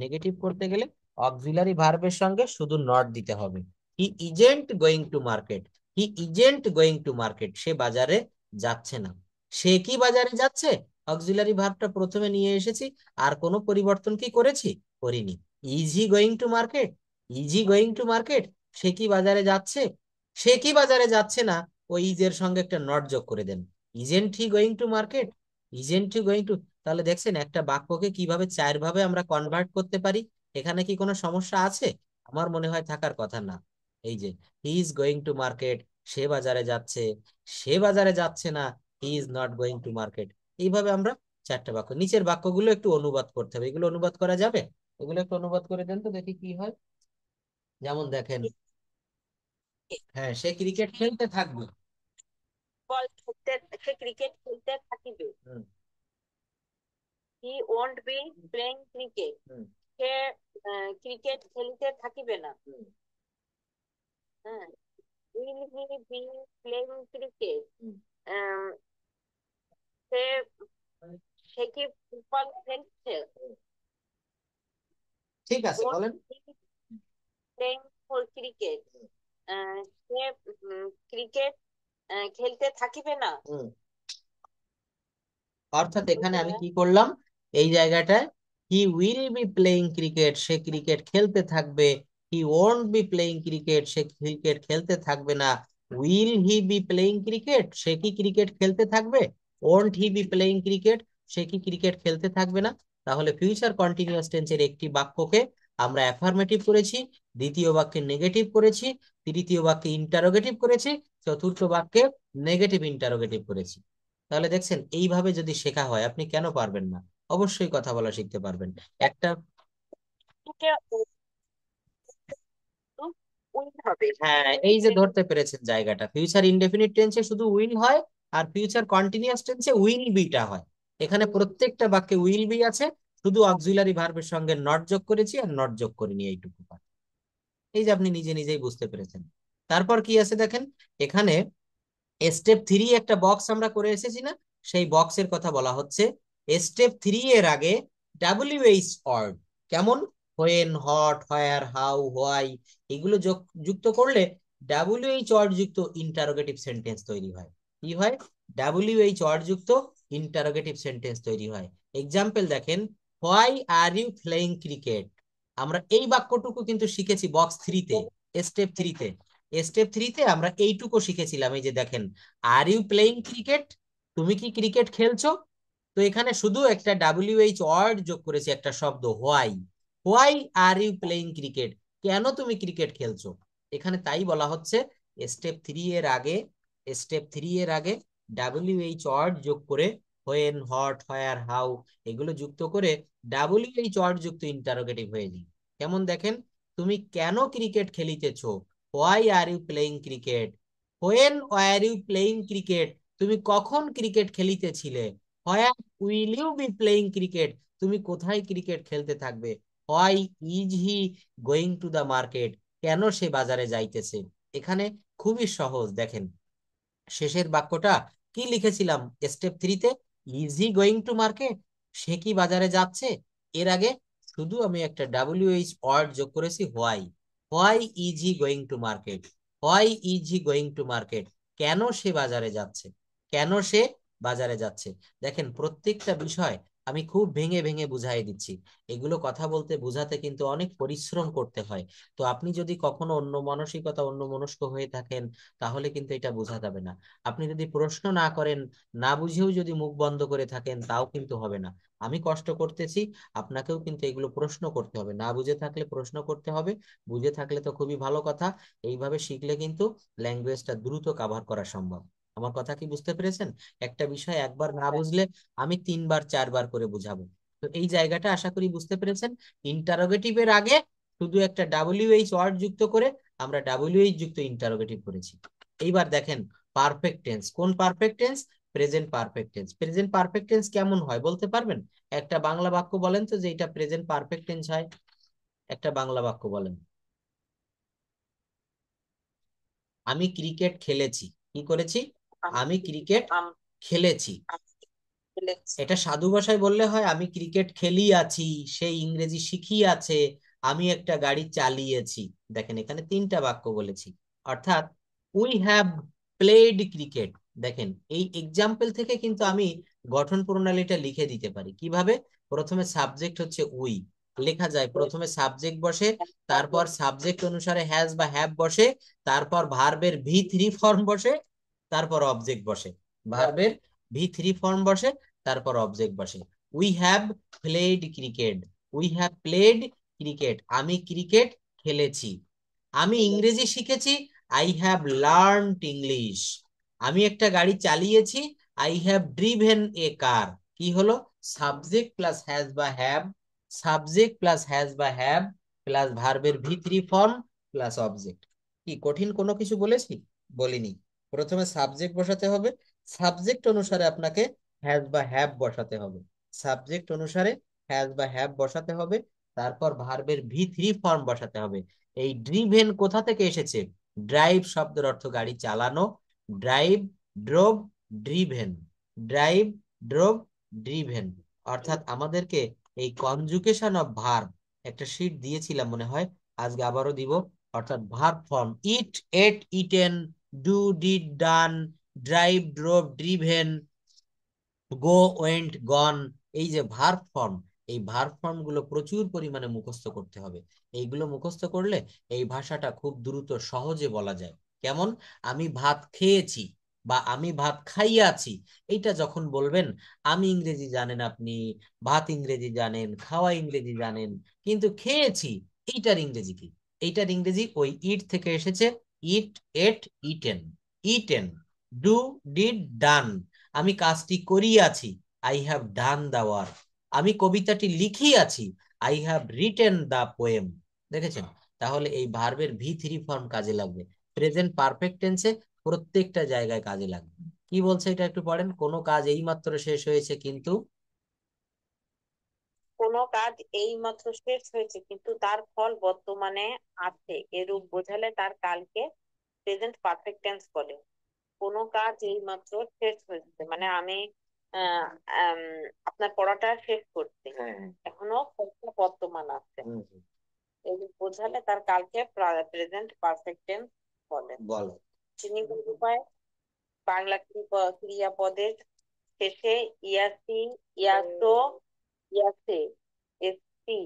নেগেটিভ করতে গেলে অক্সিলারি ভার্বের সঙ্গে শুধু নট দিতে হবে। He isn't going to market, he isn't going to market, সে বাজারে যাচ্ছে না। সে কি বাজারে যাচ্ছে, অক্সিলারি ভার্বটা প্রথমে নিয়ে এসেছি, আর কোনো পরিবর্তন কি করেছি? করিনি। Is he going to market, is he going to market, সে কি বাজারে যাচ্ছে। সে কি বাজারে যাচ্ছে না, ওই ইজ এর সঙ্গে একটা নট যোগ করে দেন। Isn't he going to market, isn't he going to. তাহলে দেখছেন একটা বাক্যকে কিভাবে 4 ভাবে আমরা কনভার্ট করতে পারি। এখানে কি কোনো সমস্যা আছে? আমার মনে হয় থাকার কথা না। এই যে he is going to market, সে বাজারে যাচ্ছে, সে বাজারে যাচ্ছে না, he is not going to market. এইভাবে আমরা 4টা বাক্য, নিচের বাক্যগুলো একটু অনুবাদ করতে হবে, এগুলো অনুবাদ করা যাবে? এগুলো একটু অনুবাদ করে দেন তো দেখি কি হয়। যেমন দেখেন, হ্যাঁ, সে ক্রিকেট খেলতে থাকবে। বল খেলতে, সে ক্রিকেট খেলতে থাকিবে। Hmm, he won't be playing cricket, hmm, সে ক্রিকেট খেলিতে থাকিবে না। হুম, হ্যাঁ, will he be playing cricket, hmm. সে, সে কি ফুটবল খেলছে? ঠিক আছে, ওন্ট বলেন। বি প্লেইং ফর ক্রিকেট, সে ক্রিকেট খেলতে থাকিবে না। হুম। অর্থাৎ এখানে বুঝলেন আমি না? কি করলাম, এই জায়গাটায় he will be playing cricket, সে ক্রিকেট খেলতে থাকবে। He won't be playing cricket, সে ক্রিকেট খেলতে থাকবে না। Will he be playing cricket, সে কি ক্রিকেট খেলতে থাকবে। Won't he be playing cricket, সে কি ক্রিকেট খেলতে থাকবে না। তাহলে ফিউচার কন্টিনিউয়াস টেন্সের একটি বাক্যকে আমরা অ্যাফার্মেটিভ করেছি, দ্বিতীয় বাক্যে নেগেটিভ করেছি, তৃতীয় বাক্যে ইন্টারোগেটিভ করেছি, চতুর্থ বাক্যে নেগেটিভ ইন্টারোগেটিভ করেছি। তাহলে দেখছেন এইভাবে যদি শেখা হয়, আপনি কেন পারবেন না? অবশ্যই কথা বলা শিখতে পারবেন। একটা, উইল হবে। হ্যাঁ, এই যে ধরতে পেরেছেন জায়গাটা, ফিউচার ইনডেফিনিট টেন্সে শুধু উইল হয়, আর ফিউচার কন্টিনিউয়াস টেন্সে উইল বিটা হয়। এখানে প্রত্যেকটা বাক্যে উইল বি আছে, শুধু অক্সিলারি ভার্বের সঙ্গে নট যোগ করেছি আর নট যোগ করিনি, এইটুকু পার্ট। এই যে আপনি নিজে নিজেই বুঝতে পেরেছেন। তারপর কি আছে দেখেন, এখানে স্টেপ 3 একটা বক্স আমরা করে এসেছি না, সেই বক্সের কথা বলা হচ্ছে। স্টেপ 3 এর আগে ডাব্লিউএইচ ওয়ার্ড, কেমন, when, what, where, how, why, এগুলো যুক্ত করলে ডাব্লিউএইচ ওয়ার্ড যুক্ত ইন্টারোগেটিভ সেন্টেন্স তৈরি হয়। কি হয়? ডাব্লিউএইচ ওয়ার্ড যুক্ত ইন্টারোগেটিভ সেন্টেন্স তৈরি হয়। এক্সাম্পল দেখেন, why are you playing cricket. আমরা এই বাক্যটুকু কিন্তু শিখেছি বক্স 3-তে, স্টেপ 3-তে। স্টেপ 3-তে আমরা এইটুকু শিখেছিলাম, এই যে দেখেন, আর ইউ প্লেইং ক্রিকেট, তুমি কি ক্রিকেট খেলছো? তো এখানে শুধু একটা ডাব্লিউএইচ ওয়ার্ড যোগ করেছি, একটা শব্দ, why. Why are you playing cricket, কেন তুমি ক্রিকেট খেলছো? এখানে তাই বলা হচ্ছে, স্টেপ 3 এর আগে ডাব্লিউএইচ ওয়ার্ড যোগ করে, হোয়েন, হট, হোয়ার, হাউ, এগুলো যুক্ত করে ডাব্লিউএইচ ওয়ার্ড যুক্ত ইন্টারোগেটিভ হয়ে যায়। কেমন দেখেন, তুমি কেন ক্রিকেট খেলিতেছো? Why are you playing cricket. When are you playing cricket, তুমি কখন ক্রিকেট খেলিতেছিলে? Where will you be playing cricket, তুমি কোথায় ক্রিকেট খেলতে থাকবে? Why is he going to the market, কেন সে বাজারে যাইতেছে? এখানে খুবই সহজ দেখেন, শেষের বাক্যটা কি লিখেছিলাম স্টেপ 3-তে, is he going to market, সে কি বাজারে যাচ্ছে। এর আগে শুধু আমি একটা ডাব্লিউএইচ ওয়ার্ড যোগ করেছি, why. Why is he going to market, why is he going to market, কেন সে বাজারে যাচ্ছে, কেন সে বাজারে যাচ্ছে। দেখেন প্রত্যেকটা বিষয় আমি খুব ভেঙে ভেঙে বুঝাই দিচ্ছি। এগুলো কথা বলতে বোঝাতে কিন্তু অনেক পরিশ্রম করতে হয়। তো আপনি যদি কখনো অন্য মানসিকতা, অন্য মনস্ক হয়ে থাকেন, তাহলে কিন্তু এটা বোঝা যাবে না। আপনি যদি প্রশ্ন না করেন, না বুঝেও যদি মুখ বন্ধ করে থাকেন, তাও কিন্তু হবে না। আমি কষ্ট করতেছি, আপনাকেও কিন্তু এগুলো প্রশ্ন করতে হবে, না বুঝে থাকলে প্রশ্ন করতে হবে, বুঝে থাকলে তো খুবই ভালো কথা। এইভাবে শিখলে কিন্তু ল্যাঙ্গুয়েজটা দ্রুত কাভার করা সম্ভব। আমার কথা কি বুঝতে পেরেছেন? একটা বিষয় একবার না বুঝলে আমি 3-4 বার করে বুঝাবো। তো এই জায়গাটা আশা করি বুঝতে পেরেছেন। ইন্টারোগেটিভের আগে শুধু একটা ডাব্লিউএইচ ওয়ার্ড যুক্ত করে আমরা ডাব্লিউএইচ যুক্ত ইন্টারোগেটিভ করেছি। এইবার দেখেন পারফেক্ট টেন্স, কোন perfect tense? Present perfect tense. Present perfect tense কেমন হয় বলতে পারবেন? একটা বাংলা বাক্য বলেন তো যে এটা প্রেজেন্ট পারফেক্ট টেন্স হয়, একটা বাংলা বাক্য বলেন। আমি ক্রিকেট খেলেছি, কি করেছি? আমি আমি ক্রিকেট আম- খেলেছি। আমি খেলেছি। এটা সাধু ভাষায় বললে হয় আমি ক্রিকেট খেলি আছি, সে ইংরেজি শিখি আছে, আমি একটা গাড়ি চালিয়েছি। দেখেন এখানে 3টা বাক্য বলেছি, অর্থাৎ উই হ্যাভ প্লেড ক্রিকেট। দেখেন এই এক্সাম্পল থেকে কিন্তু আমি গঠন প্রণালীটা লিখে দিতে পারি কিভাবে। প্রথমে সাবজেক্ট হচ্ছে উই, লেখা যায় প্রথমে সাবজেক্ট বসে, তারপর সাবজেক্ট অনুসারে হ্যাজ বা হ্যাভ বসে, তারপর ভার্বের ভি 3 ফর্ম বসে, তারপর অবজেক্ট বসে। ভার্বের ভি 3 ফর্ম বসে, তারপর অবজেক্ট বসে। We have played cricket, we have played cricket, আমি ক্রিকেট খেলেছি। আমি ইংরেজি শিখেছি, আই হ্যাভ লার্নড ইংলিশ। আমি একটা গাড়ি চালিয়েছি, আই হ্যাভ ড্রিভেন এ কার। কি হলো? সাবজেক্ট প্লাস হ্যাজ বা হ্যাভ, সাবজেক্ট প্লাস হ্যাজ বা হ্যাভ প্লাস ভার্বের ভি 3 ফর্ম প্লাস অবজেক্ট। কি কঠিন কোনো কিছু বলেছি? বলিনি। প্রথমে সাবজেক্ট বসাতে হবে, সাবজেক্ট অনুসারে আপনাকে হ্যাজ বা হ্যাভ বসাতে হবে, সাবজেক্ট অনুসারে হ্যাজ বা হ্যাভ বসাতে হবে, তারপর ভার্বের ভি 3 ফর্ম বসাতে হবে। এই ড্রিভেন কোথা থেকে এসেছে? ড্রাইভ শব্দের অর্থ গাড়ি চালানো। Drive, drove, driven, drive, drove, driven. অর্থাৎ আমাদেরকে এই কনজুগেশন অফ ভার্ব একটা শীট দিয়েছিলাম মনে হয়, আজকে আবারও দিব। অর্থাৎ verb form eat, ate, eaten, do, did, done, drive, drove, driven, go, went, gone, এই যে ভার্ব ফর্ম, এই ভার্ব ফর্ম গুলো প্রচুর পরিমাণে মুখস্থ করতে হবে। এইগুলো মুখস্থ করলে এই ভাষাটা খুব দ্রুত সহজে বলা যায়। কেমন? আমি ভাত খেয়েছি বা আমি ভাত খাইয়াছি, এইটা যখন বলবেন, আমি ইংরেজি জানেন আপনি, ভাত ইংরেজি জানেন, খাওয়া ইংরেজি জানেন, কিন্তু খেয়েছি এইটার ইংরেজি কি? এইটার ইংরেজি ওই ইট থেকে এসেছে, eat, ate, eaten, eaten, do, did, done. আমি কাজটি করিয়াছি, I have done the work. আমি কবিতাটি লিখিয়াছি, I have written the poem. দেখেছেন? তাহলে এই ভার্বের ভি 3 ফর্ম কাজে লাগবে, প্রেজেন্ট পারফেক্ট টেন্সে প্রত্যেকটা জায়গায় কাজে লাগবে। কি বলছে এটা একটু পড়েন। কোনো কাজ এইমাত্র শেষ হয়েছে কিন্তু। কোনো কাজ এই মাত্র শেষ হয়েছে কিন্তু তার ফল বর্তমানে আছে, এরূপ বোঝালে তার কালকে প্রেজেন্ট পারফেক্ট টেন্স বলে। কোনো কাজ এই মাত্র শেষ হয়েছে মানে আমি আহ, আম, আপনার পড়াটা শেষ করছি, এখনো ফলটা বর্তমান আছে, হুম হুম। এরূপ বোঝালে তার কালকে প্রেজেন্ট পারফেক্ট টেন্স বলে। বলো। শ্রেণীগুলো উপায়, বাংলা ক্রিয়াপদের শেষে ইয়াসি, ইয়াসো, ইয়াসে, এসি,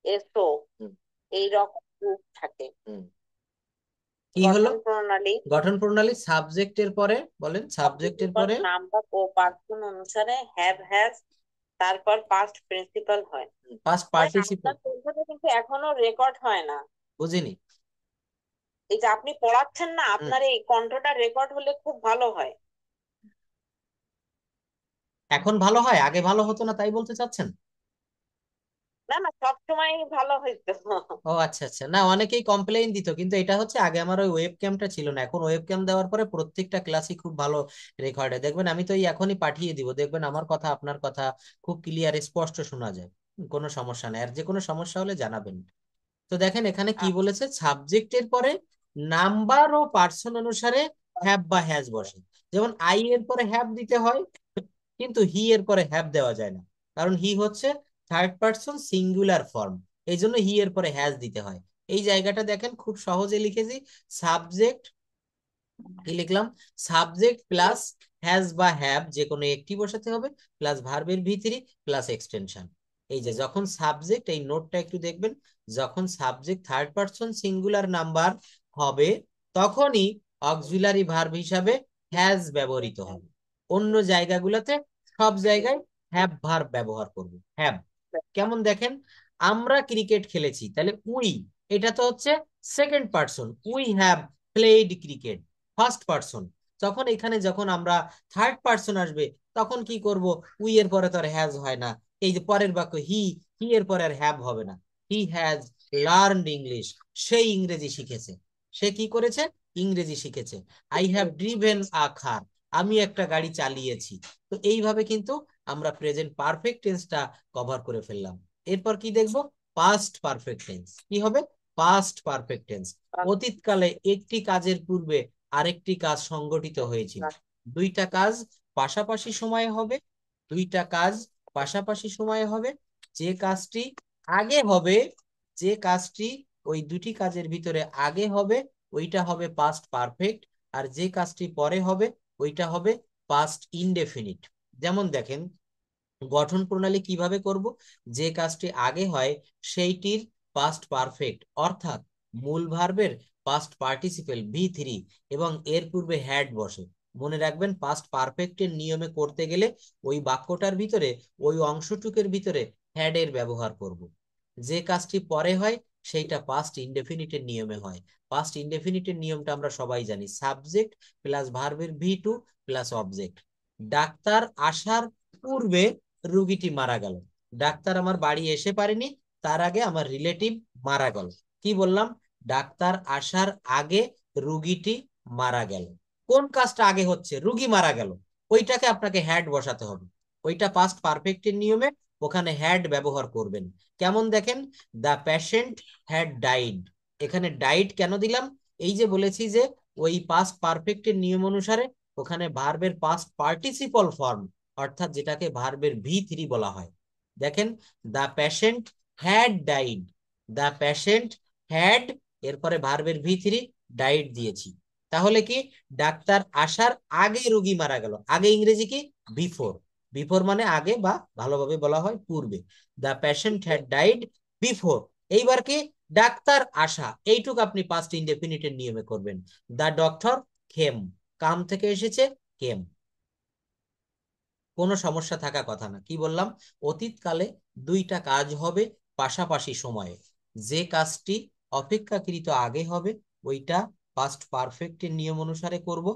এসো হুম এইরকম রূপ থাকে। হুম। কি হলো? গঠন প্রণালী, গঠন প্রণালী সাবজেক্টের পরে বলেন, সাবজেক্টের পরে নাম্বার ও পার্সন অনুসারে হ্যাভ হ্যাজ, তারপর পাস্ট প্রিন্সিপাল হয়। পাস্ট দেখ পার্টিসিপল। আপনার পরীক্ষাটা কিন্তু এখনো রেকর্ড হয় না। বুঝিনি। এই যে আপনি পড়াচ্ছেন না, হুম। আপনার এই কণ্ঠটা রেকর্ড হলে খুব ভালো হয়। এখন ভালো হয়, আগে ভালো হতো না তাই বলতে চাচ্ছেন? না না, সবসময় ভালো হইতো। ও আচ্ছা আচ্ছা, না অনেকেই কমপ্লেইন দিত, কিন্তু এটা হচ্ছে আগে আমার ওই ওয়েব ক্যামটা ছিল না, এখন ওয়েব ক্যাম দেওয়ার পরে প্রত্যেকটা ক্লাসই খুব ভালো রেকর্ডে দেখবেন। আমি তো এই এখনই পাঠিয়ে দিব, দেখবেন আমার কথা আপনার কথা খুব ক্লিয়ার স্পষ্ট শোনা যায়। কোনো সমস্যা নেই, আর যে কোনো সমস্যা হলে জানাবেন। তো দেখেন এখানে কি আচ্ছা, বলেছে, সাবজেক্টের পরে নাম্বার ও পার্সন অনুসারে হ্যাভ বা হ্যাজ বসে। যেমন আই এর পরে হ্যাভ দিতে হয়, কিন্তু হি এর পরে হ্যাভ দেওয়া যায় না, কারণ হি হচ্ছে থার্ড পার্সন সিঙ্গুলার ফর্ম, এই জন্য হি এর পরে হ্যাজ দিতে হয়। এই জায়গাটা দেখেন খুব সহজে লিখেছি, সাবজেক্ট কি লিখলাম, সাবজেক্ট প্লাস হ্যাজ বা হ্যাভ যে কোনো একটি বসাতে হবে, প্লাস ভার্বের ভি3 প্লাস এক্সটেনশন। এই যে যখন সাবজেক্ট, এই নোটটা একটু দেখবেন, যখন subject third person singular number হবে তখনই অক্সিলারি ভার্ব হিসাবে হ্যাজ ব্যবহৃত হবে। অন্য জায়গাগুলোতে সব জায়গায় হ্যাভ ভার্ব ব্যবহার করব, হ্যাভ। কেমন দেখেন, আমরা ক্রিকেট খেলেছি, তাহলে উই, এটা তো হচ্ছে second person, we have played cricket, first person. তখন এখানে যখন আমরা থার্ড পারসন আসবে, তখন কি করব, উই এর পরে তো আর হ্যাজ হয় না। এই যে পরের বাক্য হি, হি এর পরে আর হ্যাভ হবে না। হি হ্যাজ লার্নড ইংলিশ, সে ইংরেজি শিখেছে। সে কি করেছে, ইংরেজি শিখেছে। আই হ্যাভ ড্রিভেন আ কার, আমি একটা গাড়ি চালিয়েছি। তো এইভাবে কিন্তু আমরা প্রেজেন্ট পারফেক্ট টেন্সটা কভার করে ফেললাম। এরপর কি দেখবো, পাস্ট পারফেক্ট টেন্স। কি হবে, পাস্ট পারফেক্ট টেন্স। অতীতকালে একটি কাজের পূর্বে আরেকটি কাজ সংগঠিত হয়েছিল। দুইটা কাজ পাশাপাশি সময়ে হবে, দুইটা কাজ পাশাপাশি সময়ে হবে। যে কাজটি আগে হবে, যে কাজটি ওই দুটি কাজের ভিতরে আগে হবে ওইটা হবে পাস্ট পারফেক্ট, আর যে কাজটি পরে হবে ওইটা হবে পাস্ট ইনডেফিনিট। যেমন দেখেন, গঠন প্রণালী কিভাবে করব, যে কাজটি আগে হয় সেইটির পাস্ট পারফেক্ট, অর্থাৎ মূল ভার্বের পাস্ট পার্টিসিপেল ভি3 এবং এর পূর্বে হ্যাড বসে। মনে রাখবেন, পাস্ট পারফেক্টের নিয়মে করতে গেলে ওই বাক্যটার ভিতরে, ওই অংশটুকের ভিতরে হ্যাড এর ব্যবহার করব। যে কাজটি পরে হয় সেইটা পাস্ট ইনডেফিনিটের নিয়মে হয়। পাস্ট ইনডেফিনিটের নিয়মটা আমরা সবাই জানি, সাবজেক্ট প্লাস ভার্বের ভি2 প্লাস অবজেক্ট। ডাক্তার আসার পূর্বে রুগীটি মারা গেল। ডাক্তার আমার বাড়ি এসে পারেনি, তার আগে আমার রিলেটিভ মারা গেল। কি বললাম, ডাক্তার আসার আগে রুগীটি মারা গেল। কোন কাজটা আগে হচ্ছে, রুগী মারা গেল, ওইটাকে আপনাকে হ্যাড বসাতে হবে। ওইটা পাস্ট পারফেক্টের নিয়মে ওখানে হ্যাড ব্যবহার করবেন। কেমন দেখেন, দ্য প্যাশেন্ট হ্যাড ডাইড। এখানে ডাইড কেন দিলাম, এই যে বলেছি যে ওই পাস্ট পারফেক্টের নিয়ম অনুসারে ওখানে ভার্বের পাস্ট পার্টিসিপল ফর্ম, অর্থাৎ যেটাকে ভার্বের ভি3 বলা হয়। দেখেন, the patient had died, the patient had, এরপরে ভার্বের ভি3 ডাইড দিয়েছি। তাহলে কি, ডাক্তার আসার আগে রোগী মারা গেল। আগে ইংরেজি কি, বিফোর। বিফোর মানে আগে, বা ভালোভাবে বলা হয় পূর্বে। The patient had died before. এইবার কি, ডাক্তার আসা, এইটুকু আপনি পাস্ট ইনডেফিনিটের নিয়মে করবেন। দ্য ডক্টর কেম, কাম থেকে এসেছে কেম। কোনো সমস্যা থাকা কথা না। কি বললাম, অতীতকালে দুইটা কাজ হবে পাশাপাশি সময়ে, যে কাজটি অপেক্ষাকৃত আগে হবে ওইটা পাস্ট পারফেক্টের নিয়ম অনুসারে করব,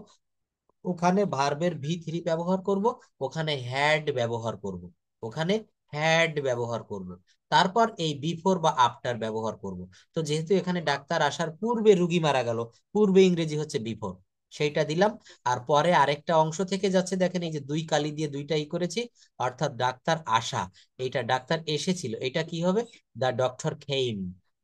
ওখানে ভার্বের ভি3 ব্যবহার করব, ওখানে হ্যাড ব্যবহার করব, ওখানে হ্যাড ব্যবহার করব। তারপর এই বিফোর বা আফটার ব্যবহার করব। তো যেহেতু এখানে ডাক্তার আসার পূর্বে রুগী মারা গেল, পূর্বে ইংরেজি হচ্ছে বিফোর, সেইটা দিলাম। আর পরে আরেকটা অংশ থেকে যাচ্ছে, দেখেন এই যে দুই কালি দিয়ে দুইটাই করেছি, অর্থাৎ ডাক্তার আসা, এইটা ডাক্তার এসেছিল, এটা কি হবে? দা ডক্টর খেইম।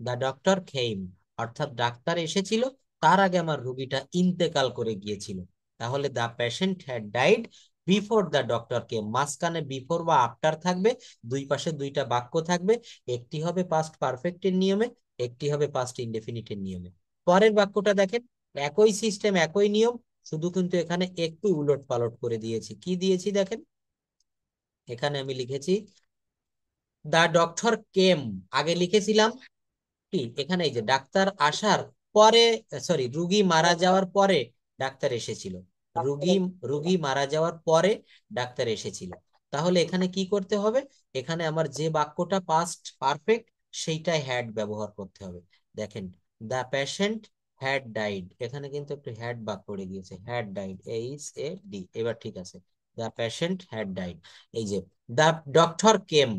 দা ডক্টর খেইম, অর্থাৎ ডাক্তার এসেছিল, তার আগে আমার রুগীটা ইন্তেকাল করে গিয়েছিল। তাহলে the patient had died before the doctor came, মাঝখানে বিফোর বা আফটার থাকবে, দুই পাশে দুইটা বাক্য থাকবে, একটি হবে পাস্ট পারফেক্টের নিয়মে, একটি হবে পাস্ট ইনডেফিনিটের নিয়মে। পরের বাক্যটা দেখেন, একই সিস্টেম একই নিয়ম, শুধু কিন্তু এখানে একটু উলট পালট করে দিয়েছি। কি দিয়েছি দেখেন, এখানে আমি লিখেছি দা ডক্টর কেম, আগে লিখেছিলাম কি, এখানে এই যে ডাক্তার আসার পরে, সরি, রুগী মারা যাওয়ার পরে ডাক্তার এসেছিল। রুগী রুগী মারা যাওয়ার পরে ডাক্তার এসেছিল। তাহলে এখানে কি করতে হবে, এখানে আমার যে বাক্যটা পাস্ট পারফেক্ট সেইটাই হ্যাড ব্যবহার করতে হবে। দেখেন, দা পেশেন্ট হ্যাড ডাইড, এখানে কিন্তু একটু হ্যাড বাক পড়ে গিয়েছে, হ্যাড ডাইড, HAD, এবার ঠিক আছে, দা পেশেন্ট হ্যাড ডাইড। এই যে দা ডক্টর কেম,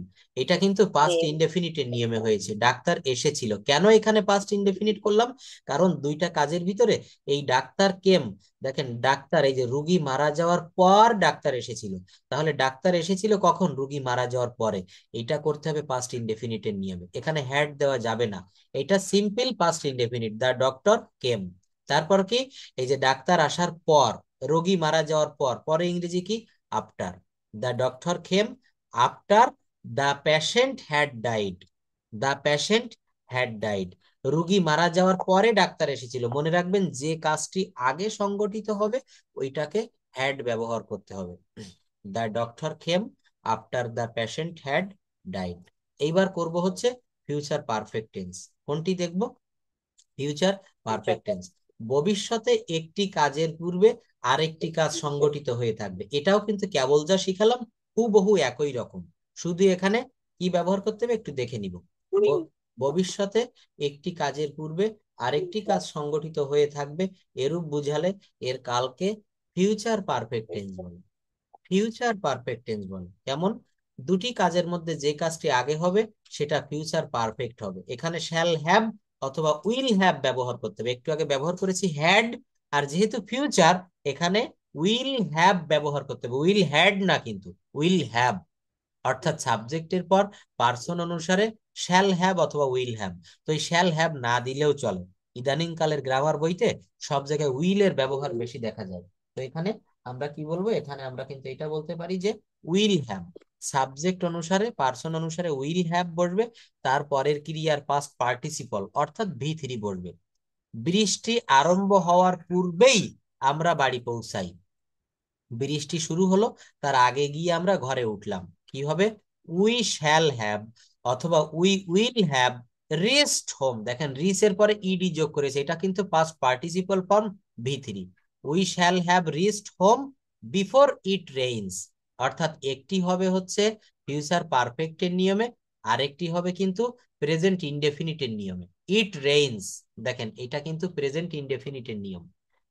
এটা কিন্তু পাস্ট কেম। ইনডেফিনিটের নিয়মে হয়েছে, ডাক্তার এসেছিল। কেন এখানে পাস্ট ইনডেফিনিট করলাম? কারণ দুইটা কাজের ভিতরে এই ডাক্তার কেম, দেখেন ডাক্তার, এই যে রুগী মারা যাওয়ার পর ডাক্তার এসেছিল, তাহলে ডাক্তার এসেছিল কখন? রুগী মারা যাওয়ার পরে। এটা করতে হবে পাস্ট ইনডেফিনিটের নিয়মে, এখানে হ্যাড দেওয়া যাবে না, এটা সিম্পল পাস্ট ইনডেফিনিট, দা ডক্টর কেম। তারপর কি, এই যে ডাক্তার আসার পর, রোগী মারা যাওয়ার পর, পরে ইংরেজি কি? After. The doctor came after the patient had died. The patient had died, রুগী মারা যাওয়ার পরে ডাক্তার এসেছিল। মনে রাখবেন, যে কাজটি আগে সংগঠিত হবে ওইটাকে হ্যাড ব্যবহার করতে হবে। The doctor came after the patient had died. এইবার করব হচ্ছে ফিউচার পারফেক্ট টেন্স। কোনটি দেখব? Future perfect tense. ভবিষ্যতে একটি কাজের পূর্বে আরেকটি কাজ সংগঠিত হয়ে থাকবে, এটাও কিন্তু কেবল যা শিখালাম হুবহু একই রকম, শুধু এখানে কি ব্যবহার করতে হবে একটু দেখে নিব। ভবিষ্যতে একটি কাজের পূর্বে আরেকটি কাজ সংগঠিত হয়ে থাকবে, এরূপ বুঝালে এর কালকে ফিউচার পারফেক্ট টেন্স বলে। ফিউচার পারফেক্ট টেন্স বলে কেমন? দুটি কাজের মধ্যে যে কাজটি আগে হবে সেটা ফিউচার পারফেক্ট হবে। এখানে শ্যাল হ্যাভ অথবা উইল হ্যাভ ব্যবহার করতে হবে, একটু আগে ব্যবহার করেছি হ্যাড, আর যেহেতু ফিউচার এখানে উইল হ্যাভ ব্যবহার করতে হবে, উইল হ্যাড না কিন্তু, উইল হ্যাভ। অর্থাৎ সাবজেক্টের পর পার্সন অনুসারে শ্যাল হ্যাভ অথবা উইল হ্যাভ। তো এই শ্যাল হ্যাভ না দিলেও চলে, ইদানিং কালের গ্রামার বইতে সব জায়গায় উইল এর ব্যবহার বেশি দেখা যায়। তো এখানে আমরা কি বলবো, এখানে আমরা কিন্তু এটা বলতে পারি যে উইল হ্যাভ, সাবজেক্ট অনুসারে পার্সন অনুসারে উইল হ্যাভ বসবে, তারপরের ক্রিয়ার পাস্ট পার্টিসিপল অর্থাৎ V3 বসবে। বৃষ্টি আরম্ভ হওয়ার পূর্বেই আমরা বাড়ি পৌঁছাই, বৃষ্টি শুরু হলো তার আগে গিয়ে আমরা ঘরে উঠলাম, কি হবে? উই শ্যাল হ্যাভ অথবা we will have reached home. দেখেন রিচ এর পরে ইডি যোগ করেছে, এটা কিন্তু past participle form V3। We shall have reached home before it rains, অর্থাৎ একটি হবে হচ্ছে ফিউচার পারফেক্টের নিয়মে, আরেকটি হবে কিন্তু প্রেজেন্ট ইনডেফিনিটের নিয়মে। ইট রেইনস, দেখেন এটা কিন্তু প্রেজেন্ট ইনডেফিনিটের নিয়ম।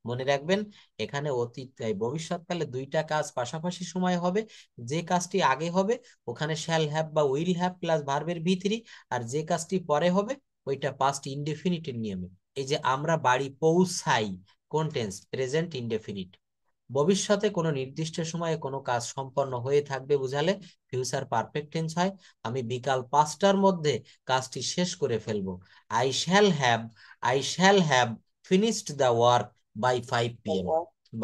মনে রাখবেন, এখানে অতীত ভবিষ্যৎকালে দুইটা কাজ পাশাপাশি সময় হবে, যে কাজটি আগে হবে ওখানে শ্যাল হ্যাভ বা উইল হ্যাভ প্লাস ভার্বের V3, আর যে কাজটি পরে হবে ওইটা পাস্ট ইনডেফিনিটের নিয়মে। এই যে আমরা বাড়ি পৌঁছাই, কোন টেন্স? Present indefinite. ভবিষ্যতে কোনো নির্দিষ্ট সময়ে কোনো কাজ সম্পন্ন হয়ে থাকবে বুঝালে ফিউচার পারফেক্ট টেন্স হয়। আমি বিকাল 5টার মধ্যে কাজটি শেষ করে ফেলবো। I shall have, I shall have finished the work by 5 p.m.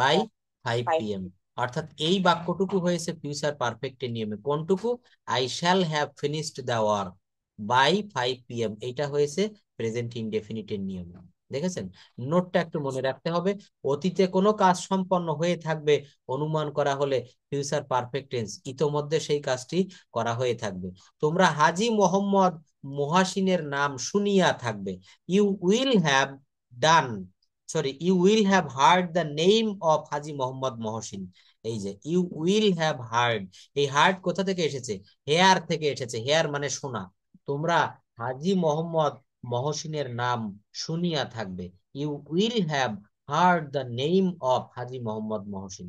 By 5 p.m. অর্থাৎ এই বাক্যটুকু হয়েছে ফিউচার পারফেক্টের নিয়মে। কোনটুকু? I shall have finished the work by 5 p.m. এইটা হয়েছে প্রেজেন্ট ইনডেফিনিটের নিয়মে। দেখেছেন? নোটটা একটু মনে রাখতে হবে। অতীতে কোনো কাজ সম্পন্ন হয়ে থাকবে অনুমান করা হলে ফিউচার পারফেক্ট টেন্স, ইতোমধ্যে সেই কাজটি করা হয়ে থাকবে। তোমরা হাজী মোহাম্মদ মহাসিনের নাম শুনিয়া থাকবে, you will have done, sorry, you will have heard the name of Haji Mohammad Mohsin. এই যে ইউ উইল হ্যাভ হার্ড, এই হার্ড কোথা থেকে এসেছে? হেয়ার থেকে এসেছে, হেয়ার মানে শোনা। তোমরা হাজী মোহাম্মদ মহসিনের নাম শুনিয়া থাকবে, you will have heard the name of Haji Mohammad Mohsin.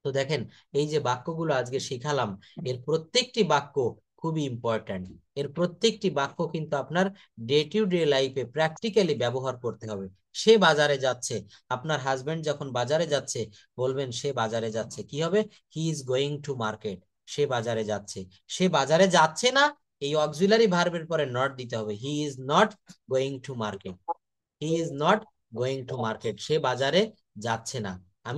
তো দেখেন, এই যে বাক্যগুলো আজকে শিখালাম এর প্রত্যেকটি বাক্য খুবই ইম্পর্ট্যান্ট। এর প্রত্যেকটি বাক্য কিন্তু আপনার ডে টু ডে লাইফে প্র্যাকটিক্যালি ব্যবহার করতে হবে। সে বাজারে যাচ্ছে, আপনার হাজবেন্ড যখন বাজারে যাচ্ছে বলবেন সে বাজারে যাচ্ছে, কি হবে? He is going to market. সে বাজারে যাচ্ছে। সে বাজারে যাচ্ছে না, এই অক্সিলারি ভার্বের পরে নট দিতে হবে, he is not going to market. He is not going to market, সে বাজারে যাচ্ছে না।